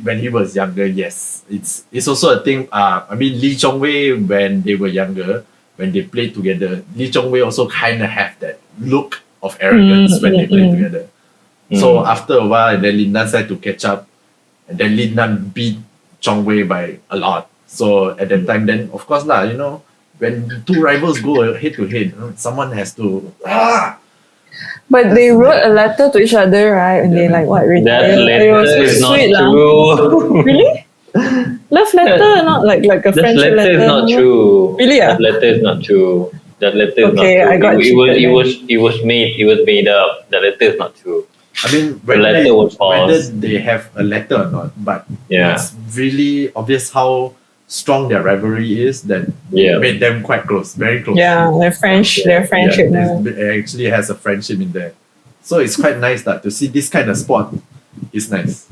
when he was younger, yes, it's also a thing. I mean, Lee Chong-wei when they were younger, when they played together, Lee Chong-wei also kind of have that look of arrogance when they played together. So after a while, and then Lin Dan started to catch up, and then Lin Dan beat Chong-wei by a lot. So at that time, then of course when two rivals go head to head, someone has to But they wrote a letter to each other, right? And they like what? That retire. It letter was so is not sweet, lah. true. Really? Love letter, not like a That friendship letter is not true. Really, ah? That letter is not true. That letter is Okay, not I got true. cheated then. It was made up. That letter is not true. I mean, letter was whether false. they have a letter or not, but Yeah. it's really obvious how strong their rivalry is that Yeah. made them quite close, very close. Yeah, their friendship now. It actually has a friendship in there. So it's quite nice that to see this kind of sport is nice.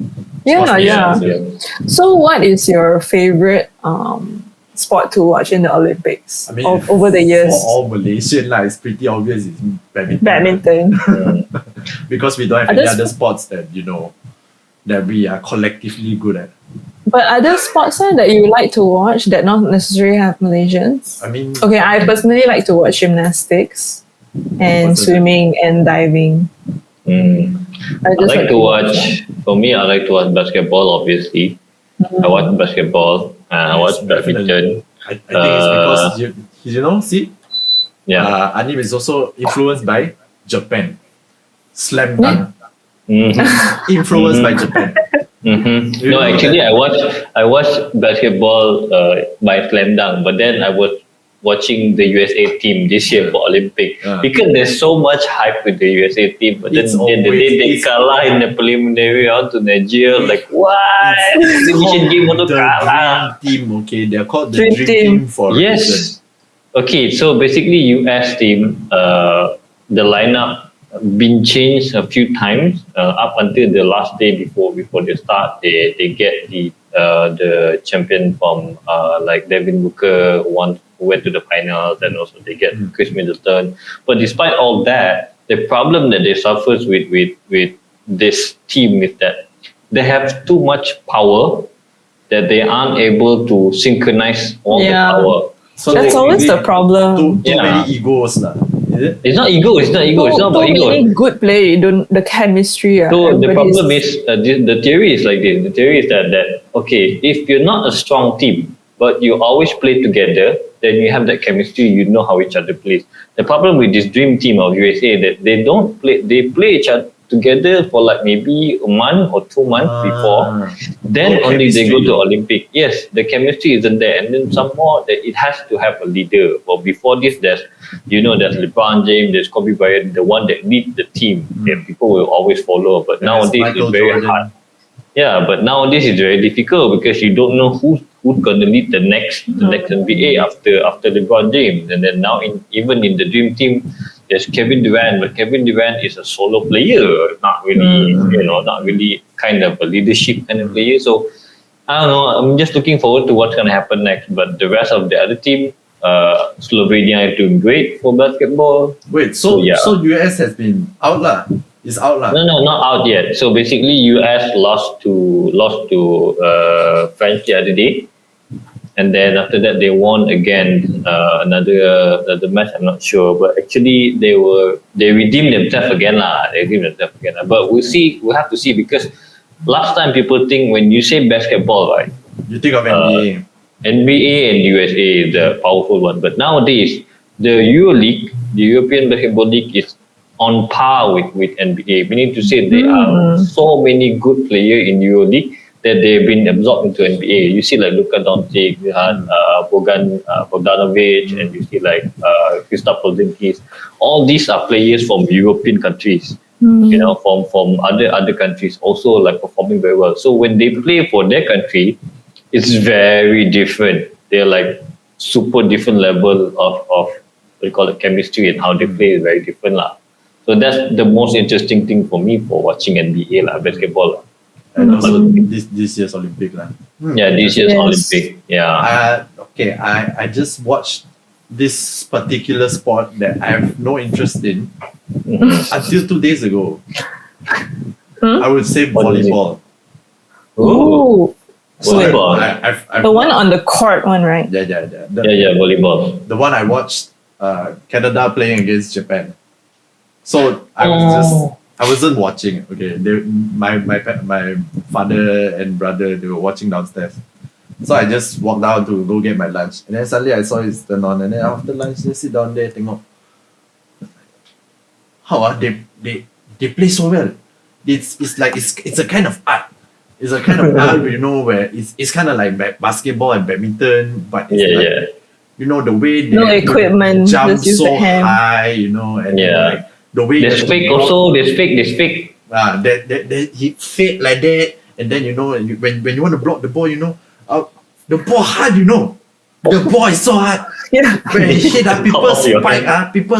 Yeah, Sports yeah. nations, So, what is your favorite sport to watch in the Olympics I mean, over the years? for all Malaysian, it's pretty obvious it's badminton. Badminton. Because we don't have Other any other sports that, that we are collectively good at. But other sports that you like to watch that not necessarily have Malaysians? I mean, Okay, I personally like to watch gymnastics and What's that? swimming and diving. I just like to watch. For me, I like to watch basketball. Obviously, I watch basketball. I watch badminton. I think it's because see, Yeah. anime is also influenced by Japan. Slam dunk. Influenced by Japan. You No, know actually, I watched basketball by Slam Dunk, but then I was watching the USA team this year for Olympic because there's so much hype with the USA team. But then It's the day they always- kalah in the preliminary round to Nigeria, like what? It's Exhibition game called untuk the kalah. dream team, okay? They're called the Dream dream team. team for a reason. Yes. Okay, so basically US team, the lineup been changed a few times up until the last day before they start. They get the champion from like Devin Booker who went to the finals, and also they get Chris Middleton. But despite all that, the problem that they suffers with this team is that they have too much power that they aren't able to synchronize all the Yeah. power. So That's they- always the Too problem. Yeah. many egos, lah. Is it? It's not ego. It's not ego. It's not Too about ego. many good play. Don't the chemistry. So the everybody's- problem is the theory is like this. The theory is that okay, if you're not a strong team but you always play together, then you have that chemistry. You know how each other plays. The problem with this dream team of USA that they don't play. They play each other together for like maybe a month or 2 months before. Then No only they go chemistry. to Olympic. Yes, the chemistry isn't there, and then some more that it has to have a leader. Well, before this, there's LeBron James, there's Kobe Bryant, the one that leads the team. Yeah, people will always follow. But There's nowadays Michael it's very Jordan. hard. Yeah, but nowadays it's very difficult because you don't know who's gonna lead the next NBA after LeBron James. And then now even in the dream team, there's Kevin Durant, but Kevin Durant is a solo player, not really not really kind of a leadership kind of player. So I don't know. I'm just looking forward to what's gonna happen next. But the rest of the other team, Slovenia is doing great for basketball. Wait, so Yeah. so US has been out lah. It's out lah. No, not out yet. So basically, US lost to France the other day, and then after that they won again another match. I'm not sure, but actually they redeemed themselves again lah. They redeemed themselves again. But we'll see. We have to see because last time people think when you say basketball, right? You think of NBA. NBA and USA is the powerful one, but nowadays the EuroLeague, the European Basketball League, is on par with NBA. Meaning to say there are so many good players in EuroLeague that they've been absorbed into NBA. You see like Luka Doncic, you had Bogdanovic, and you see like Kristaps Porzingis. All these are players from European countries. From other countries also like performing very well. So when they play for their country, it's very different. They're like super different level of what you call it, chemistry, and how they play is very different lah. So that's the most interesting thing for me for watching NBA lah, basketball lah. And also this year's Olympic lah. Yeah, this year's Yes. Olympic. Yeah. I just watched this particular sport that I have no interest in until 2 days ago. I would say What is it? volleyball. Ooh. Volleyball. I've The one on the court one, right? Yeah. Volleyball. The one I watched, Canada playing against Japan. So I wasn't watching. Okay, my father and brother, they were watching downstairs. So I just walked down to go get my lunch. And then suddenly I saw it turn on. And then after lunch, just sit down there, tengok. How they play so well. It's like it's a kind of art. It's a kind of art, where it's kind of like basketball and badminton, but it's the way they no equipment, jump so high, and like the way they speak also, they speak. That he fade like that, and then when you want to block the ball, the ball hard, the ball is so hard. Yeah. When it hit people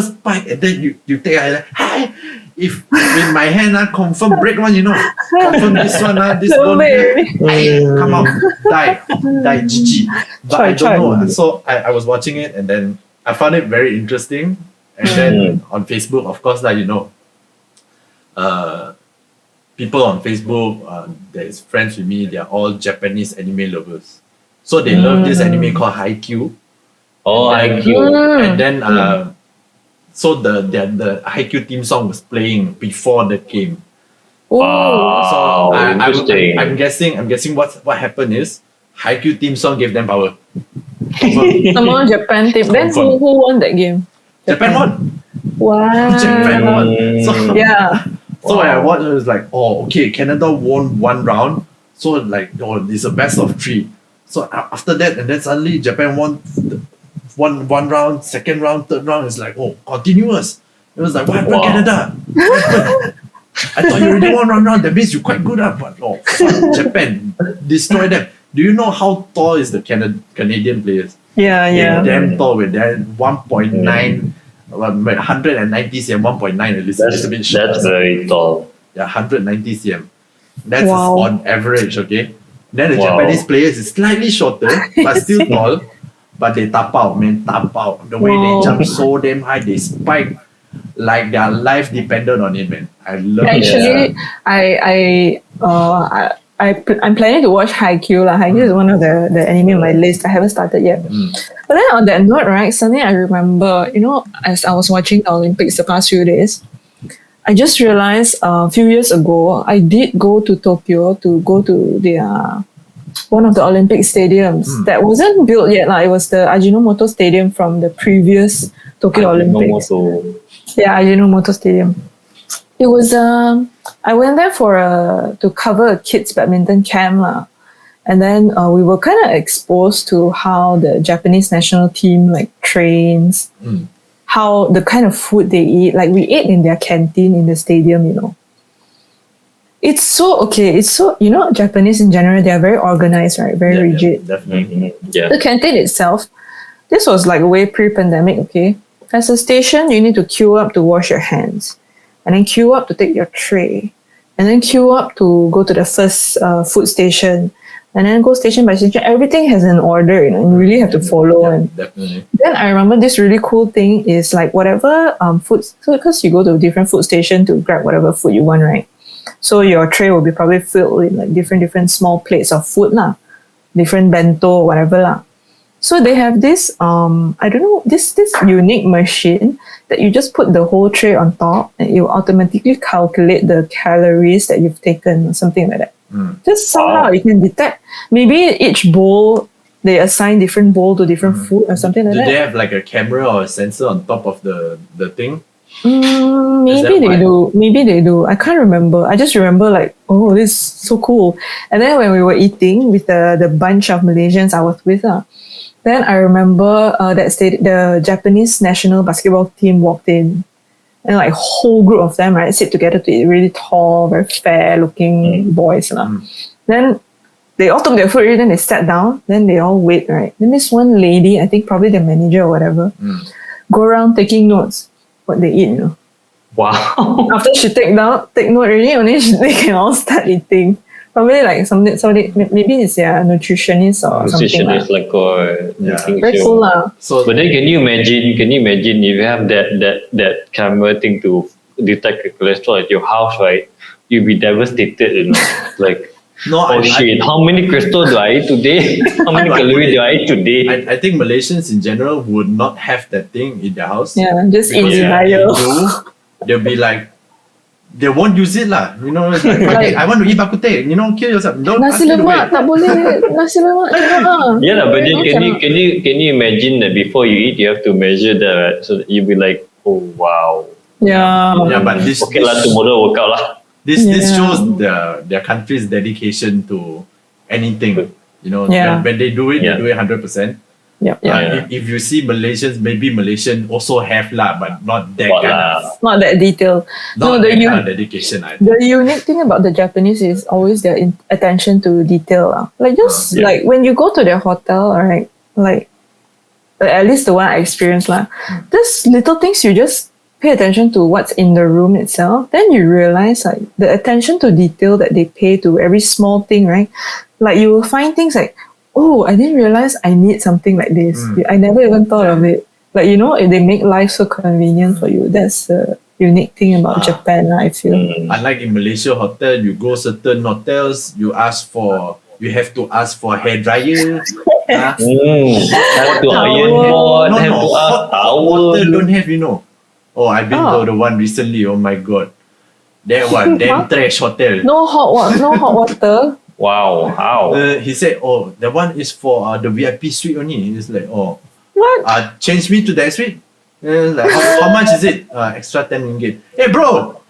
spike, and then you take hi. If in my hand confirm break one, confirm this one this don't come out, die, GG. But I don't know. So I was watching it, and then I found it very interesting. And then on Facebook, of course, people on Facebook that is friends with me, they are all Japanese anime lovers. So they love this anime called Haikyuu. Oh, Haikyuu. And then so the Haikyuu theme song was playing before the game. Wow, So interesting. I'm guessing what happened is Haikyuu theme song gave them power. Someone Japan team. Then who won that game? Japan won. Wow. Japan won. So Yeah. So when I watched, it was like, oh, okay, Canada won one round. So like, it's a best of 3. So after that, and then suddenly Japan won one round, second round, third round. It's like, oh, continuous. It was like, what happened, Canada? What happened? I thought you already won one round. That means you're quite good at, but Japan destroyed them. Do you know how tall is the Canadian players? Yeah. They're damn tall. With that 1.9. 190 cm, 1.9 at least. That's very tall. Yeah, 190 cm. That's Wow. on average, okay? Then the Japanese players is slightly shorter, but still tall. But they tap out, man, tap out. The way they jump so damn high, they spike like their life depended on it, man. I love it. Actually, I'm planning to watch Haikyuu. Haikyuu is one of the anime on my list. I haven't started yet. But then on that note, right, suddenly I remember, as I was watching the Olympics the past few days, I just realized a few years ago, I did go to Tokyo to go to their one of the Olympic stadiums that wasn't built yet. It was the Ajinomoto Stadium from the previous Tokyo Olympics. Yeah, Ajinomoto Stadium. It was I went there to cover a kids badminton camp and then we were kind of exposed to how the Japanese national team trains, how the kind of food they eat. We ate in their canteen in the stadium. It's so Japanese in general, they are very organized, right? Very rigid. Definitely. Yeah. The canteen itself, this was way pre-pandemic, okay? As a station, you need to queue up to wash your hands, and then queue up to take your tray, and then queue up to go to the first food station, and then go station by station. Everything has an order, and you really have to follow. And definitely. then I remember this really cool thing is whatever food, so because you go to a different food station to grab whatever food you want, right? So your tray will be probably filled with different small plates of food different bento, whatever . So they have this this unique machine that you just put the whole tray on top and it will automatically calculate the calories that you've taken or something like that. Just somehow you can detect. Maybe each bowl they assign different bowl to different food or something like Do that. they have a camera or a sensor on top of the thing? Maybe they do. Maybe they do. I can't remember. I just remember oh, this is so cool. And then when we were eating with the bunch of Malaysians I was with, then I remember the Japanese national basketball team walked in, and whole group of them sit together to eat, really tall, very fair looking boys. Then they all took their food, then they sat down, then they all wait, right? Then this one lady, I think probably the manager or whatever, go around taking notes what they eat, Wow. After she take note already, only they can all start eating. Probably somebody maybe it's a nutritionist or something. Nutritionist Very cool So, but then can you imagine if you have that camera thing to detect your cholesterol at your house, right? You'll be devastated, no, shit, how many crystals do I eat today? How many calories do I eat today? I think Malaysians in general would not have that thing in their house. Yeah, just Because easy if they do, they'll be they won't use it lah. You know, it's like, okay, I want to eat bak kut teh. You know, kill yourself. Don't Nasi ask me to lemak wait. tak boleh. Nasi lemak cannot. Yeah, but then Cannot. can you imagine that before you eat, you have to measure that, right? So that you'll be like, oh wow. Yeah. Yeah, but this Okay lah, tomorrow workout lah. this Yeah. shows their country's dedication to anything. You know, Yeah. when they do it, Yeah. they do it 100%. Yep. Yeah. If you see Malaysians, maybe Malaysian also have lah, but not that What kind lah? of, Not that detailed. not No, that kind of dedication. I think. the unique thing about the Japanese is always their attention to detail. Like just Yeah. like when you go to their hotel, alright, like at least the one I experienced lah. Just little things you just pay attention to what's in the room itself. Then you realize like the attention to detail that they pay to every small thing, right? Like you will find things like, oh, I didn't realize I need something like this. I never even thought of it. Like, you know, if they make life so convenient for you, that's the unique thing about Japan, I feel. Unlike in Malaysia hotel, you go certain hotels, you have to ask for hair dryer. Have to iron Towel. board, have to ask hot towel. water don't have, you know. Oh, I've been to the one recently. Oh my god, that one damn trash hotel. No hot water. Wow, how? He said, oh, that one is for the VIP suite only. It's like, oh, What? change me to that suite. Like, how much is it? Extra 10 ringgit. Hey, bro!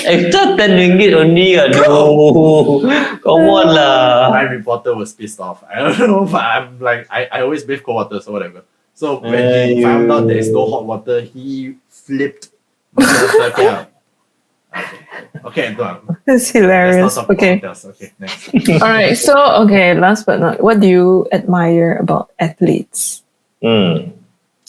Extra 10 ringgit only, aduh. Come on lah. My reporter was pissed off. I don't know, but I'm like, I always bathe cold water, so whatever. So when he found out there is no hot water, he flipped. I was like, yeah. Okay, go on. It's Let's hilarious. not talk Okay. about hotels. Okay, next. All right. So, okay, last but not, what do you admire about athletes?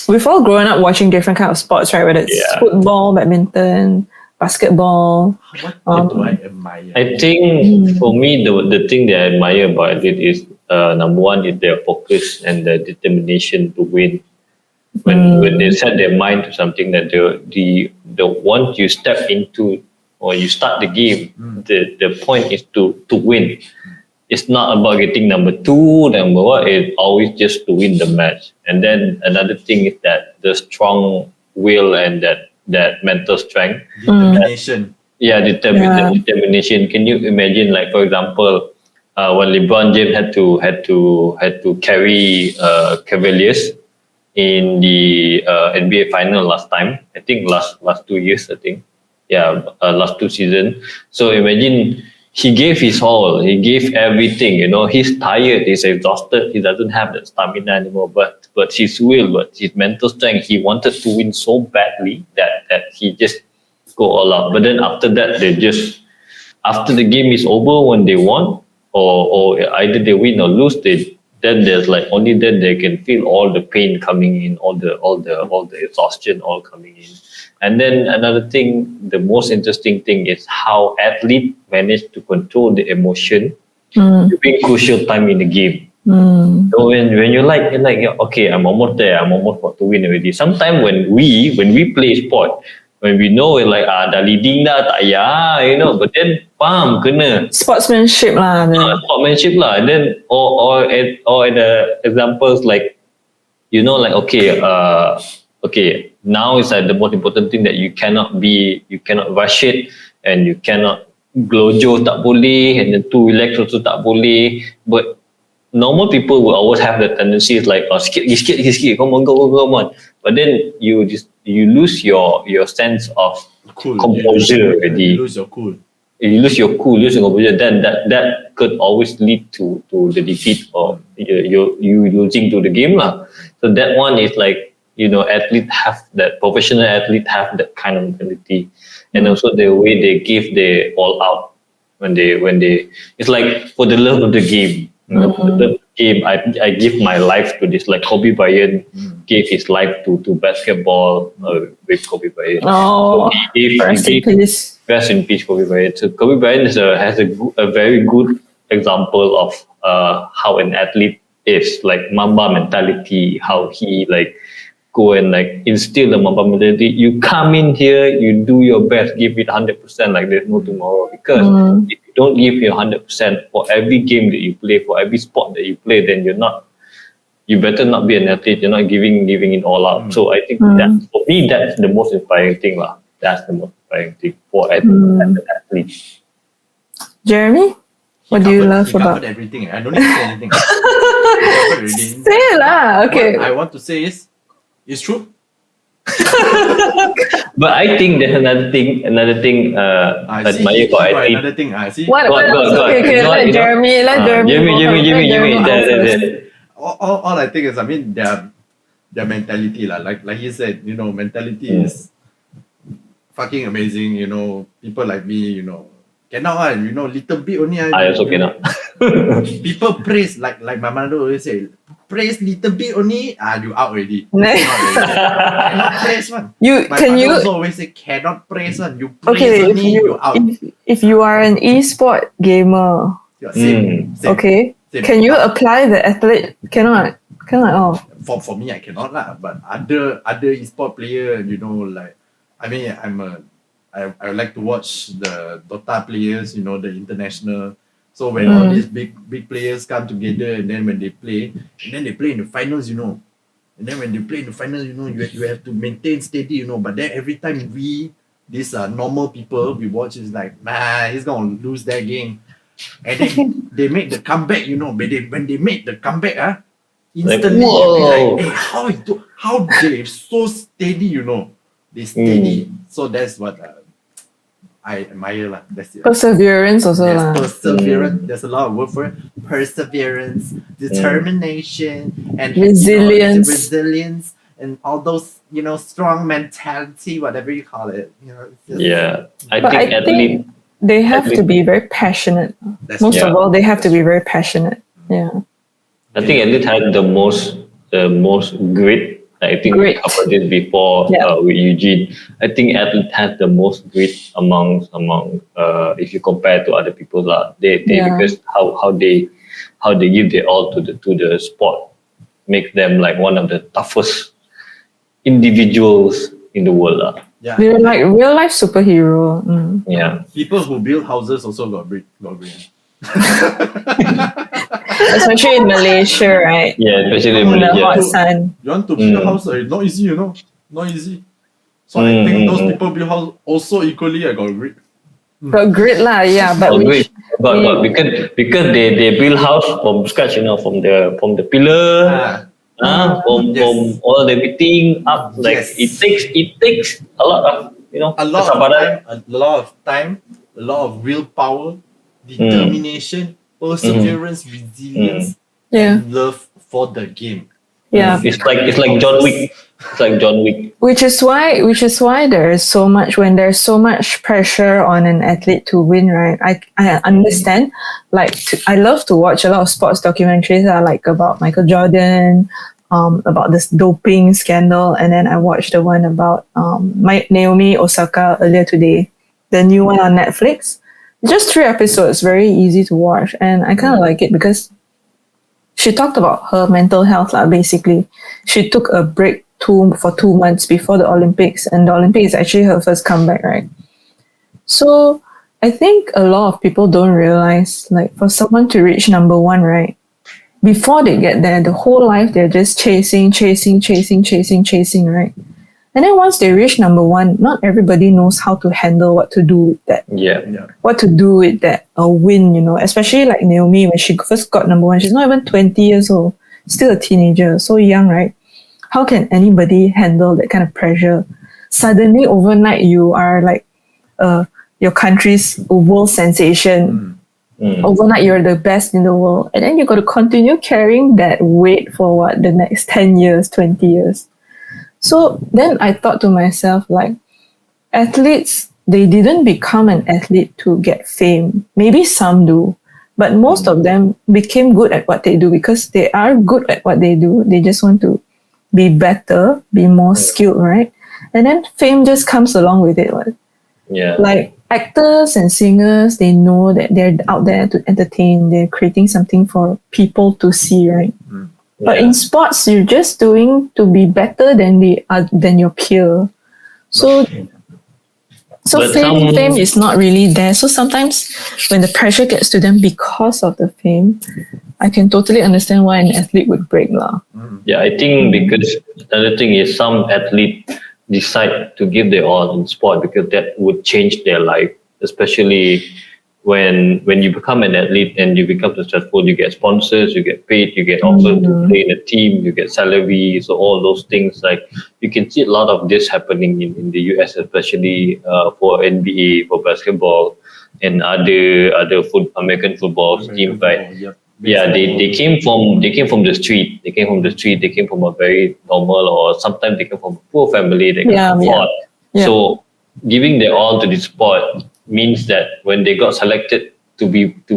We've all grown up watching different kind of sports, right? Whether it's Yeah. football, badminton, basketball. What do I admire? I think for me, the thing that I admire about it is number one is their focus and their determination to win. When they set their mind to something that the once you step into or you start the game, the point is to win. It's not about getting number two, number one. It's always just to win the match. And then another thing is that the strong will and that mental strength. Determination. Yeah, determination. Can you imagine, like for example, when LeBron James had to carry Cavaliers in the NBA final last time? I think last 2 years. I think, last 2 seasons. So imagine he gave his all. He gave everything. You know, he's tired. He's exhausted. He doesn't have that stamina anymore. But his will, but his mental strength. He wanted to win so badly that he just go all out. But then after that, after the game is over, when they won, or either they win or lose, then there's like only then they can feel all the pain coming in, all the exhaustion all coming in. And then another thing, the most interesting thing is how athletes manage to control the emotion during crucial time in the game. So when you're like, okay, I'm almost there, I'm almost about to win already. Sometimes when we play sport, when we know it like dah leading dah tak payah, you know, but then kena Sportsmanship lah. sportsmanship lah. And then or the examples like, you know, like okay, now is like the most important thing that you cannot rush it, and you cannot glojo tak boleh, and then too relax also tak boleh. But normal people will always have the tendency is like, sikit, come on. But then you lose your sense of Cool. composure already. You lose your cool. You lose your cool, lose your composure, then that could always lead to the defeat or you losing to the game lah. So that one is like, you know, professional athlete have that kind of mentality, and also the way they give their all out when they it's like for the love of the game. You know, for the love of the game, I give my life to this. Like Kobe Bryant gave his life to basketball with Kobe Bryant. Oh, So he rest in gave peace. Rest in peace, Kobe Bryant. So Kobe Bryant has a very good example of how an athlete is, like Mamba mentality, how he like go and like instill the Mamba mentality. You come in here, you do your best, give it 100%, like there's no tomorrow. Because if you don't give your 100% for every game that you play, for every sport that you play, then you better not be an athlete. You're not giving it all out. So I think that for me, that's the most inspiring thing lah. That's the most important thing for an athlete. Jeremy, what do you love He about? covered everything. I don't need to say anything. He covered everything. Say it lah. Okay. What I want to say is, it's true. But I think there's another thing admire for athlete. Another thing. See, What? Go on. Okay. Let Jeremy. Jeremy. all I think is, I mean, their mentality lah. Like he said, mentality is fucking amazing. People like me, cannot little bit only. I also cannot. People praise like my mother always say, praise little bit only, you out already. Cannot praise one. My mother also always say, cannot praise one. You praise only, you out. If you are an e-sport gamer, Yeah, same. okay, Same. can you apply the athlete? Cannot. Oh, For me, I cannot lah. But other esport player, like, I mean, I like to watch the Dota players, the international. So when all these big players come together, and then when they play, and then they play in the finals, and then when they play in the finals, you have to maintain steady, But then every time these normal people, we watch, is like, he's gonna lose that game. And then they make the comeback, when they make the comeback, instantly, like, hey, how they so steady, they steady. So that's what I admire lah. That's it. perseverance also Yes, lah. perseverance. There's a lot of word for it. Perseverance, determination, and resilience, and all those strong mentality, whatever you call it. I But think I think they have to be very passionate. Most of all, they have to be very passionate. Yeah. I think athlete had the most grit. I think we covered this before with Eugene. I think athlete has the most grit among if you compare to other people lah. They because how they give their all to the sport make them like one of the toughest individuals in the world lah. Yeah. They're like real life superhero. Yeah. People who build houses also got grit. Especially in Malaysia, right? Yeah, especially in In the hot Malaysia. sun. You want to build a house, not easy, not easy. So I think those people build house also equally. I got grit. Got grit lah, yeah. But Because they build house from scratch, from the pillar, from all everything up. Like it takes a lot of a lot of time, a lot of willpower, determination, perseverance, resilience, and love for the game. yeah, it's like John Wick. It's like John Wick. which is why there's so much pressure on an athlete to win, right? I understand. Like I love to watch a lot of sports documentaries like about Michael Jordan, about this doping scandal, and then I watched the one about Naomi Osaka earlier today, the new one on Netflix. Just 3 episodes, very easy to watch, and I kind of like it because she talked about her mental health. Basically, she took a break for 2 months before the Olympics, and the Olympics is actually her first comeback, right? So I think a lot of people don't realize, like, for someone to reach number 1, right? Before they get there, the whole life they're just chasing, right? And then once they reach number 1, not everybody knows how to handle what to do with that. Yeah. What to do with that win, especially like Naomi, when she first got number 1, she's not even 20 years old, still a teenager, so young, right? How can anybody handle that kind of pressure? Suddenly, overnight, you are like your country's world sensation. Overnight, you're the best in the world. And then you got to continue carrying that weight for the next 10 years, 20 years. So then I thought to myself, like, athletes, they didn't become an athlete to get fame. Maybe some do, but most of them became good at what they do because they are good at what they do. They just want to be better, be more skilled, right? And then fame just comes along with it. Right? Yeah. Like actors and singers, they know that they're out there to entertain. They're creating something for people to see, right? But in sports, you're just doing to be better than your peer. So fame is not really there. So sometimes when the pressure gets to them because of the fame, I can totally understand why an athlete would break lah. Yeah, I think because another thing is some athlete decide to give their all in sport, because that would change their life, especially when you become an athlete and you become successful. You get sponsors, you get paid, you get offered to play in a team, you get salary, so all those things. Like, you can see a lot of this happening in the US, especially for NBA, for basketball, and other American football teams. Right? Yep. Yeah, they came from the street. They came from a very normal, or sometimes they came from a poor family. They can afford. Yeah. So giving their all to this sport means that when they got selected to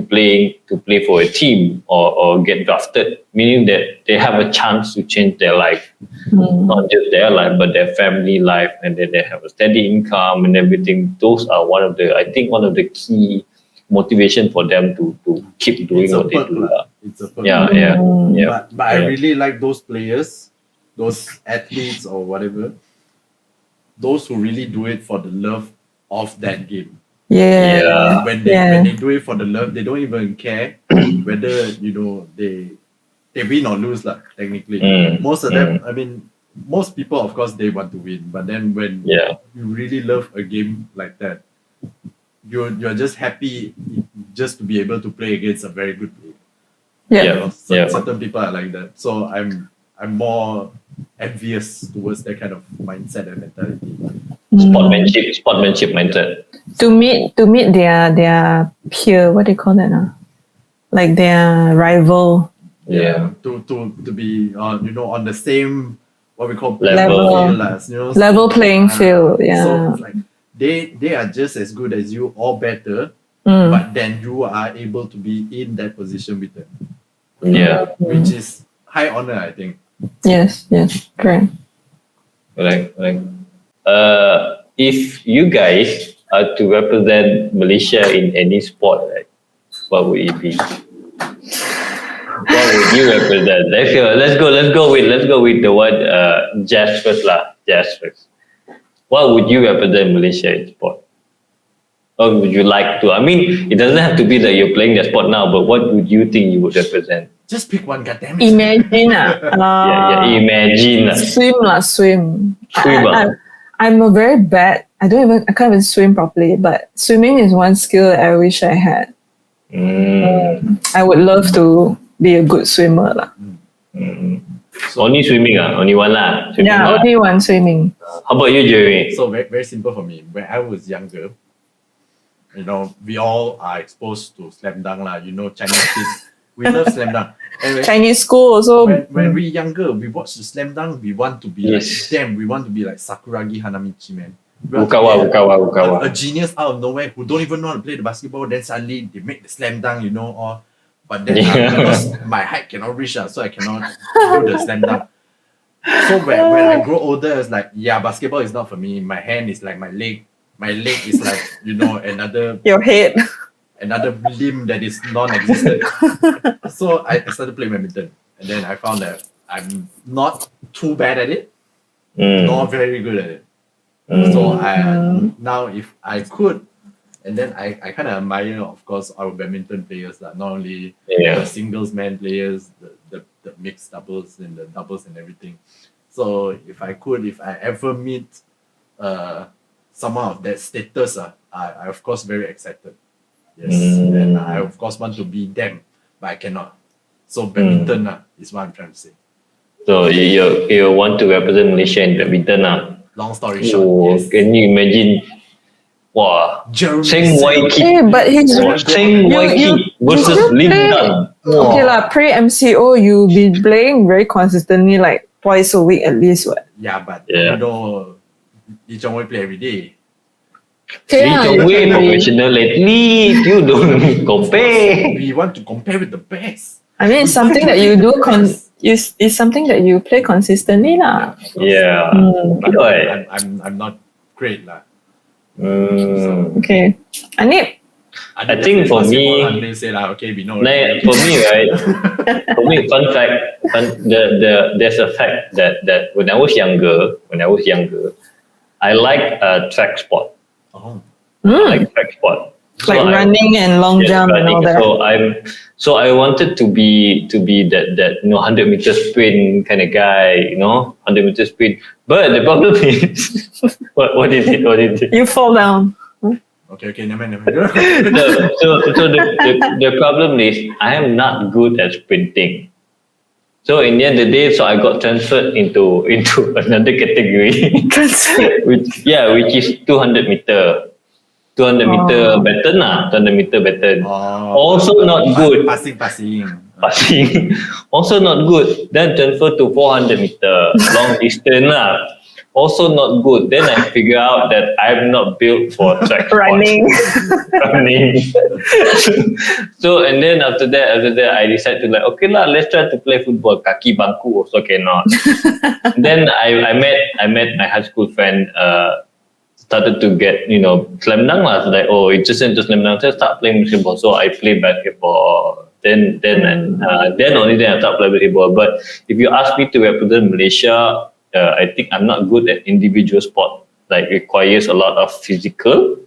play for a team, or get drafted, meaning that they have a chance to change their life, not just their life but their family life, and then they have a steady income and everything. Those are one of the key motivation for them to keep doing what they do. It's a perk. Yeah. But I really like those players, those athletes or whatever, those who really do it for the love of that game. Yeah. When they do it for the love, they don't even care whether they win or lose, technically. Most of them, I mean, most people, of course, they want to win, but then when you really love a game like that, you're just happy just to be able to play against a very good player. Certain people are like that. So I'm more envious towards that kind of mindset and mentality. Sportsmanship mindset. To meet their peer, what do you call that now? Like their rival. To be on the same, what we call level playing field. Yeah. So it's like they are just as good as you or better, but then you are able to be in that position with them. Which is high honor, I think. Yes, correct. Right. If you guys are to represent Malaysia in any sport, right, what would it be? What would you represent? Let's go with the one Jazz first lah. Jazz first. What would you represent Malaysia in sport? What would you like to? I mean, it doesn't have to be that you're playing the sport now, but what would you think you would represent? Just pick one, goddammit. Imagine imagine. Swim. Swim. I'm a very bad. I can't even swim properly. But swimming is one skill that I wish I had. I would love to be a good swimmer lah. So, only swimming only one lah. Only one swimming. How about you, Jeremy? So very, very simple for me. When I was younger, we all are exposed to slam dunk lah. Chinese kids, we love slam dunk. Anyway, Chinese school also. When we're younger, we watch the slam dunk. We want to be like them. We want to be like Sakuragi Hanamichi, man. Ukawa. A genius out of nowhere who don't even know how to play the basketball. Then suddenly they make the slam dunk, But then because my height cannot reach, so I cannot do the slam dunk. So when I grow older, it's like, basketball is not for me. My hand is like my leg. My leg is like, another... Your head. Another limb that is non-existent. So I started playing badminton. And then I found that I'm not too bad at it, not very good at it. So now if I could, and then I kind of admire, of course, our badminton players, not only the singles man players, the mixed doubles and the doubles and everything. So if I ever meet someone of that status, I of course very excited. Yes, and I of course want to be them, but I cannot. So badminton is what I'm trying to say. So you want to represent Malaysia in badminton Long story short, yes. Can you imagine? Wow, Cheng Wai Ki. Hey, but Cheng Wai Ki versus Lim Dan. Okay lah, pre-MCO you be playing very consistently, like twice a week at least. What? Yeah, but Lee Chong Wei play every day. Lee Chong Wei professional athlete. You don't compare. We want to compare with the best. I mean, it's something that you do. It's something that you play consistently lah. Yeah. I'm not great lah. Okay. I think for me, we know. For me, right? For me, fun fact. There's a fact that when I was younger, I like track sport. Oh. I like track sport. Like running and long jump and all that. So I wanted to be that 100-meter sprint kind of guy, 100-meter sprint. But the problem is, what is it? You fall down. Okay, never mind. So the problem is I am not good at sprinting. So in the end of the day, so I got transferred into another category, which is 200 meter. 200 meter baton lah. 200 meter baton. Also not good. Passing. Also not good. Then transfer to 400 meter long distance lah. Also not good. Then I figure out that I'm not built for track running. So and then after that I decided to okay lah, let's try to play football. Kaki bangku also cannot. Then I met my high school friend. Started to get slam dunk lah. So it's just into slam dunk. Just start playing basketball. So I play basketball. Then only then I start playing basketball. But if you ask me to represent Malaysia, I think I'm not good at individual sport. Like requires a lot of physical.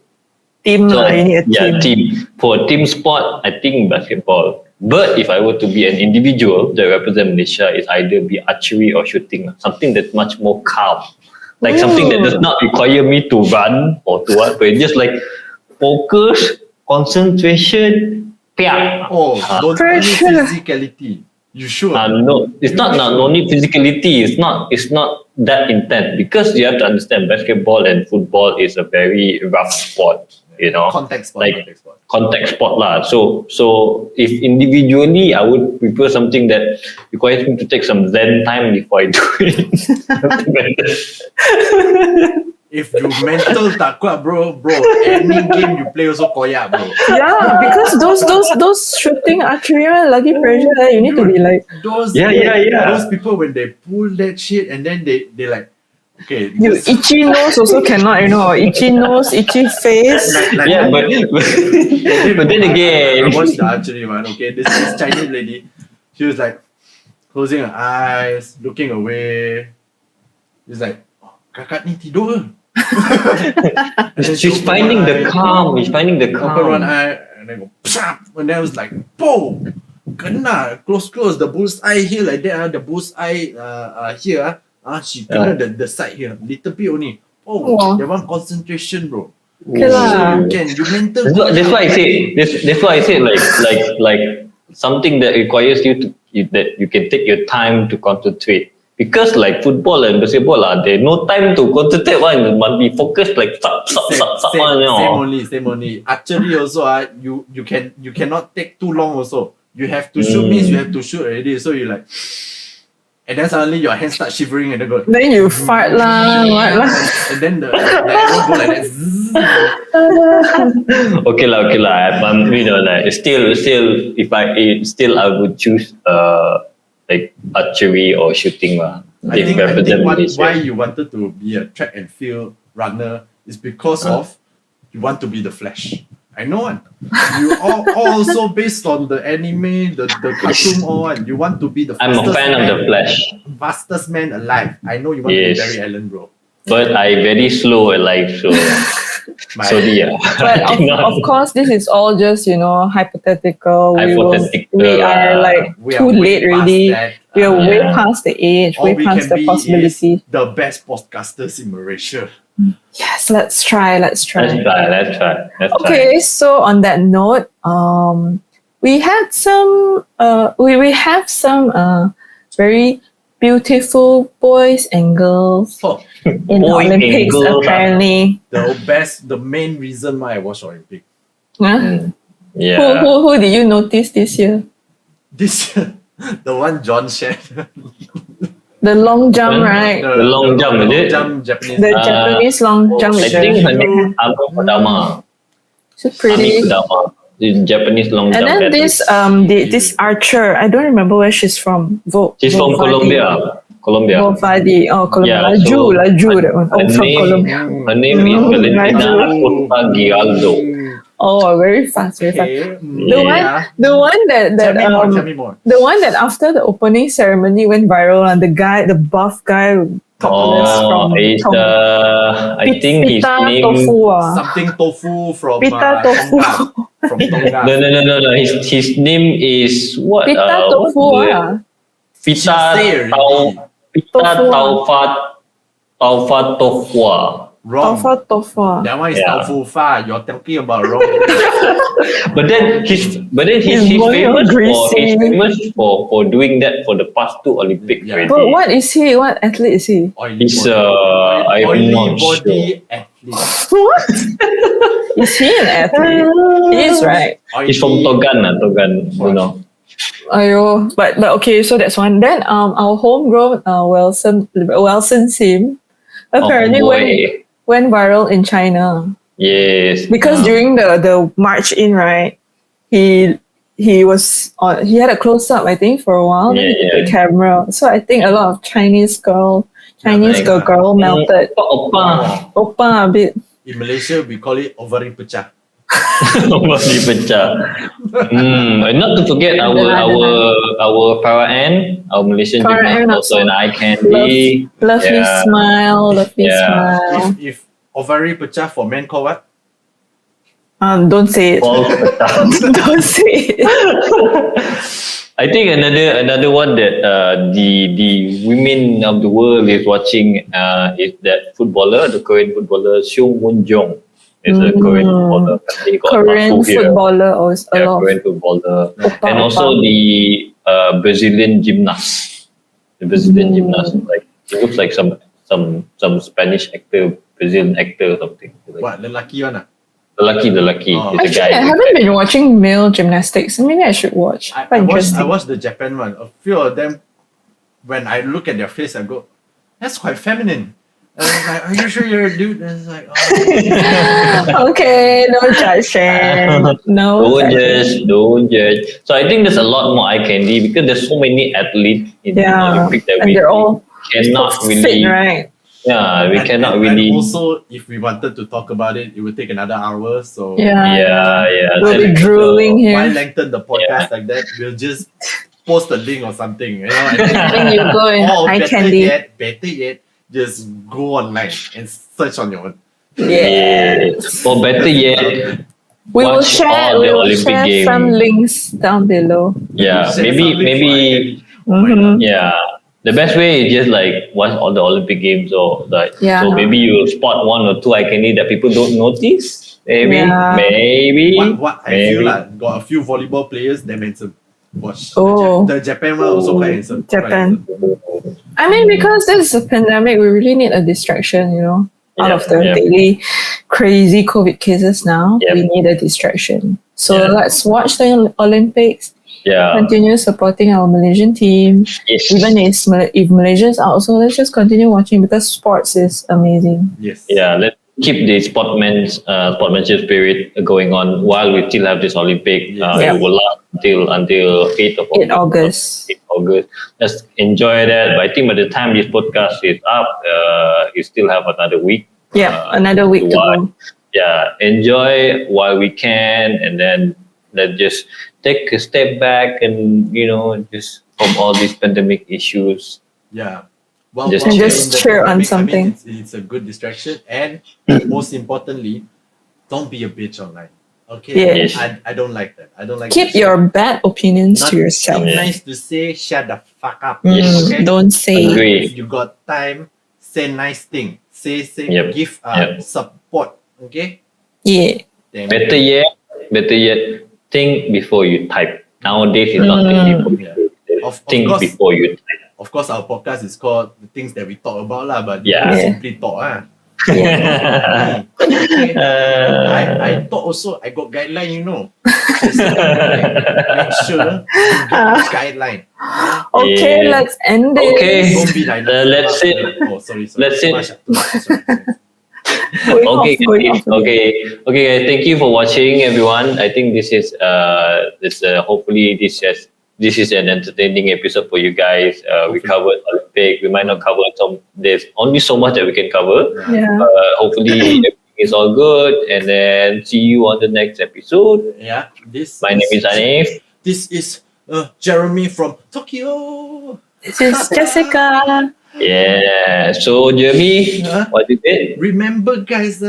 Team. Team. For a team sport, I think basketball. But if I were to be an individual that represent Malaysia, it's either be archery or shooting. Something that's much more calm. Like something that does not require me to run or to what, but just like focus, concentration, don't need physicality. You sure? No, it's not only physicality. It's not that intense, because you have to understand basketball and football is a very rough sport. Contact sport lah. So if individually, I would prefer something that requires me to take some Zen time before I do it. If you mental tak kuat, bro, any game you play also koyak, bro. Yeah, because those shooting archery lagi pressure. You need to be like those people when they pull that shit and then they like. Okay. You itchy nose also cannot, itchy nose, itchy face. But then again, I watched the archery one. Okay, this Chinese lady, she was like closing her eyes, looking away. She's like, kakak ni tidur. She's finding the calm. Open one eye and then go, and then I was like, boom, kena close the bullseye here like that. The bullseye here. She kena the side here, little bit only. That one concentration, bro. Okay lah. You mental. That's why I say like something that requires you that you can take your time to concentrate. Because like football and basketball there's no time to concentrate. One must be focused like same only. Archery also you cannot take too long also. You have to shoot means you have to shoot already. So you like. And then suddenly your hands start shivering and then go. Then you fart lah, what lah? And then the arrow go like that. Okay lah. Like still, if I would choose like archery or shooting lah. I think why you wanted to be a track and field runner is because of you want to be the Flash. I know one. You all also based on the anime, the cartoon or one. You want to be the fastest I'm a fan of the Flash. Fastest man alive. I know you want to be Barry Allen, bro. But I very slow at life, so sorry. But of course, this is all just hypothetical. We are like too late already. We are way past the age, way past the possibility. The best podcasters in Malaysia. Yes, let's try. Let's try. Okay, so on that note, we had some we have some very beautiful boys and girls in the Olympics apparently. The main reason why I watched Olympic. Huh? Yeah. Who did you notice this year? This year, the one John shared. The long jump, right? The long jump, is it? Japanese. The Japanese long jump. I think her name is Ami Kodama. She's pretty. Ami Kodama. The Japanese long jump. And then this archer, I don't remember where she's from. She's from Colombia. Vovadi. Oh, Colombia. Laju, that one. Oh, from Colombia. Her name is Valentina Costa Giraldo. Oh, very fast. The one that tell me more. The one that after the opening ceremony went viral, and the buff guy topless from it's I think his Pita name. tofu ah. Something tofu from Pita tofu. Tonga. From Tonga. No. His name is what? Pita tofu what's the- ah. Pita Say already. Pita Tofu ah. Taufa Tofua. Wrong. Tofu ah. That one is Yeah. tofu fa. You're talking about wrong. But then he's He's famous greasy. for doing that for the past 2 Olympics Yeah. already. But what is he? What athlete is he? Oily He's, body. I'm Oily not body athlete. What? Is he an athlete? He is, right? He's from Togan, you know. Ayo, but okay, so that's one. Then our homegrown Wilson Sim apparently Wooi. went viral in China Yes. because during the march in, right, he was on, he had a close up, I think, for a while. Then he took the camera. So I think a lot of Chinese girl melted. Oppa a bit. In Malaysia, we call it ovary pecah. Masih pecah. And not to forget our Farah Ann, our Malaysian Farah Ann gymnast, also an eye candy. Lovely Yeah. smile, lovely Yeah. smile. If ovary pecah for men call what? Don't say it. Balls pecah. Don't say it. I think another one that the women of the world is watching is that footballer, the Korean footballer Seung Won Jong. Is a Korean footballer. He got Korean tattoo here. footballer was a Yeah, lot. Korean footballer, Oppa, and also oppa. the Brazilian gymnast. The Brazilian gymnast, like he looks like some Spanish actor, Brazilian actor or something. Like, What? Lelaki one ah? the lucky, Oh. is a Actually, guy. I haven't been watching male gymnastics. Maybe I should watch. I Quite watched interesting. the Japan one. A few of them, when I look at their face, I go, that's quite feminine. And I was like, are you sure you're a dude? And it's like, oh. Okay, no judgment. No judgment. Don't judge. So I think there's a lot more eye candy because there's so many athletes in the Yeah, Olympic that and they're all cannot fit, really. right? Yeah, we cannot really. And also, if we wanted to talk about it, it would take another hour. So Yeah. We'll be drooling why here. lengthen the podcast like that? We'll just post a link or something. You know, and Then you go and or eye better candy. yet, just go online and search on your own. Yes. Or better yet, We will watch share. all We the will Olympic share Games. some links down below. Yeah, Share maybe something for eye candy. Oh my Mhm. God. yeah. The best way is just like watch all the Olympic Games or like Yeah. so maybe you will spot one or two eye candy that people don't notice. Maybe. What I feel like got a few volleyball players that handsome. Watch the Japan one also quite handsome. Quite Japan. handsome. I mean, because this is a pandemic, we really need a distraction, out of the daily crazy COVID cases now. Yep. We need a distraction. So Yeah. let's watch the Olympics, Yeah. continue supporting our Malaysian team. Yes. Even if Malaysia is out, so let's just continue watching because sports is amazing. Yes. Yeah, let's keep the sportsmanship spirit going on while we still have this Olympic. Yeah. It will last until 8th of 8 August. 8th August. Let's enjoy that. But I think by the time this podcast is up, you still have another week. Yeah, another week to go. Yeah, enjoy while we can, and then let's just take a step back and just from all these pandemic issues. Yeah. Well, Just while cheer. we're Just in the cheer on pandemic, something. it's a good distraction, and most importantly, don't be a bitch online. Okay. Yes. I don't like that. I don't like. Keep that. your bad opinions to yourself. Nothing Yeah. nice to say. Shut the fuck up. Yes. Okay. Don't say. Agree. If you got time, say nice thing. Say Yep. give Yep. support. Okay. Yeah. Then Better yet, think before you type. Nowadays, it's not think before you type. Of Think course. before you type. Of course, our podcast is called the things that we talk about lah, but Yeah. we simply talk Okay. I thought also I got guideline, Just, make sure you get guideline. Okay, Yeah. let's end it. Okay. Don't be like Let's sit. Oh, sorry. Let's Too sit. much, too much, sorry. Okay, Going guys. off. Okay, guys. Thank you for watching, everyone. I think this is hopefully this is an entertaining episode for you guys. We covered Olympic. We might not cover some. There's only so much that we can cover. Yeah. Hopefully everything is all good, and then see you on the next episode. Yeah. My name is Anif. This is Jeremy from Tokyo. This is Jessica. Yeah. So Jeremy, Huh? what you did? Remember, guys,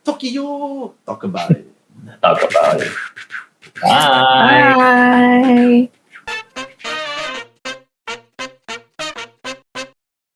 Tokyo. Talk about it. Talk about it. Bye.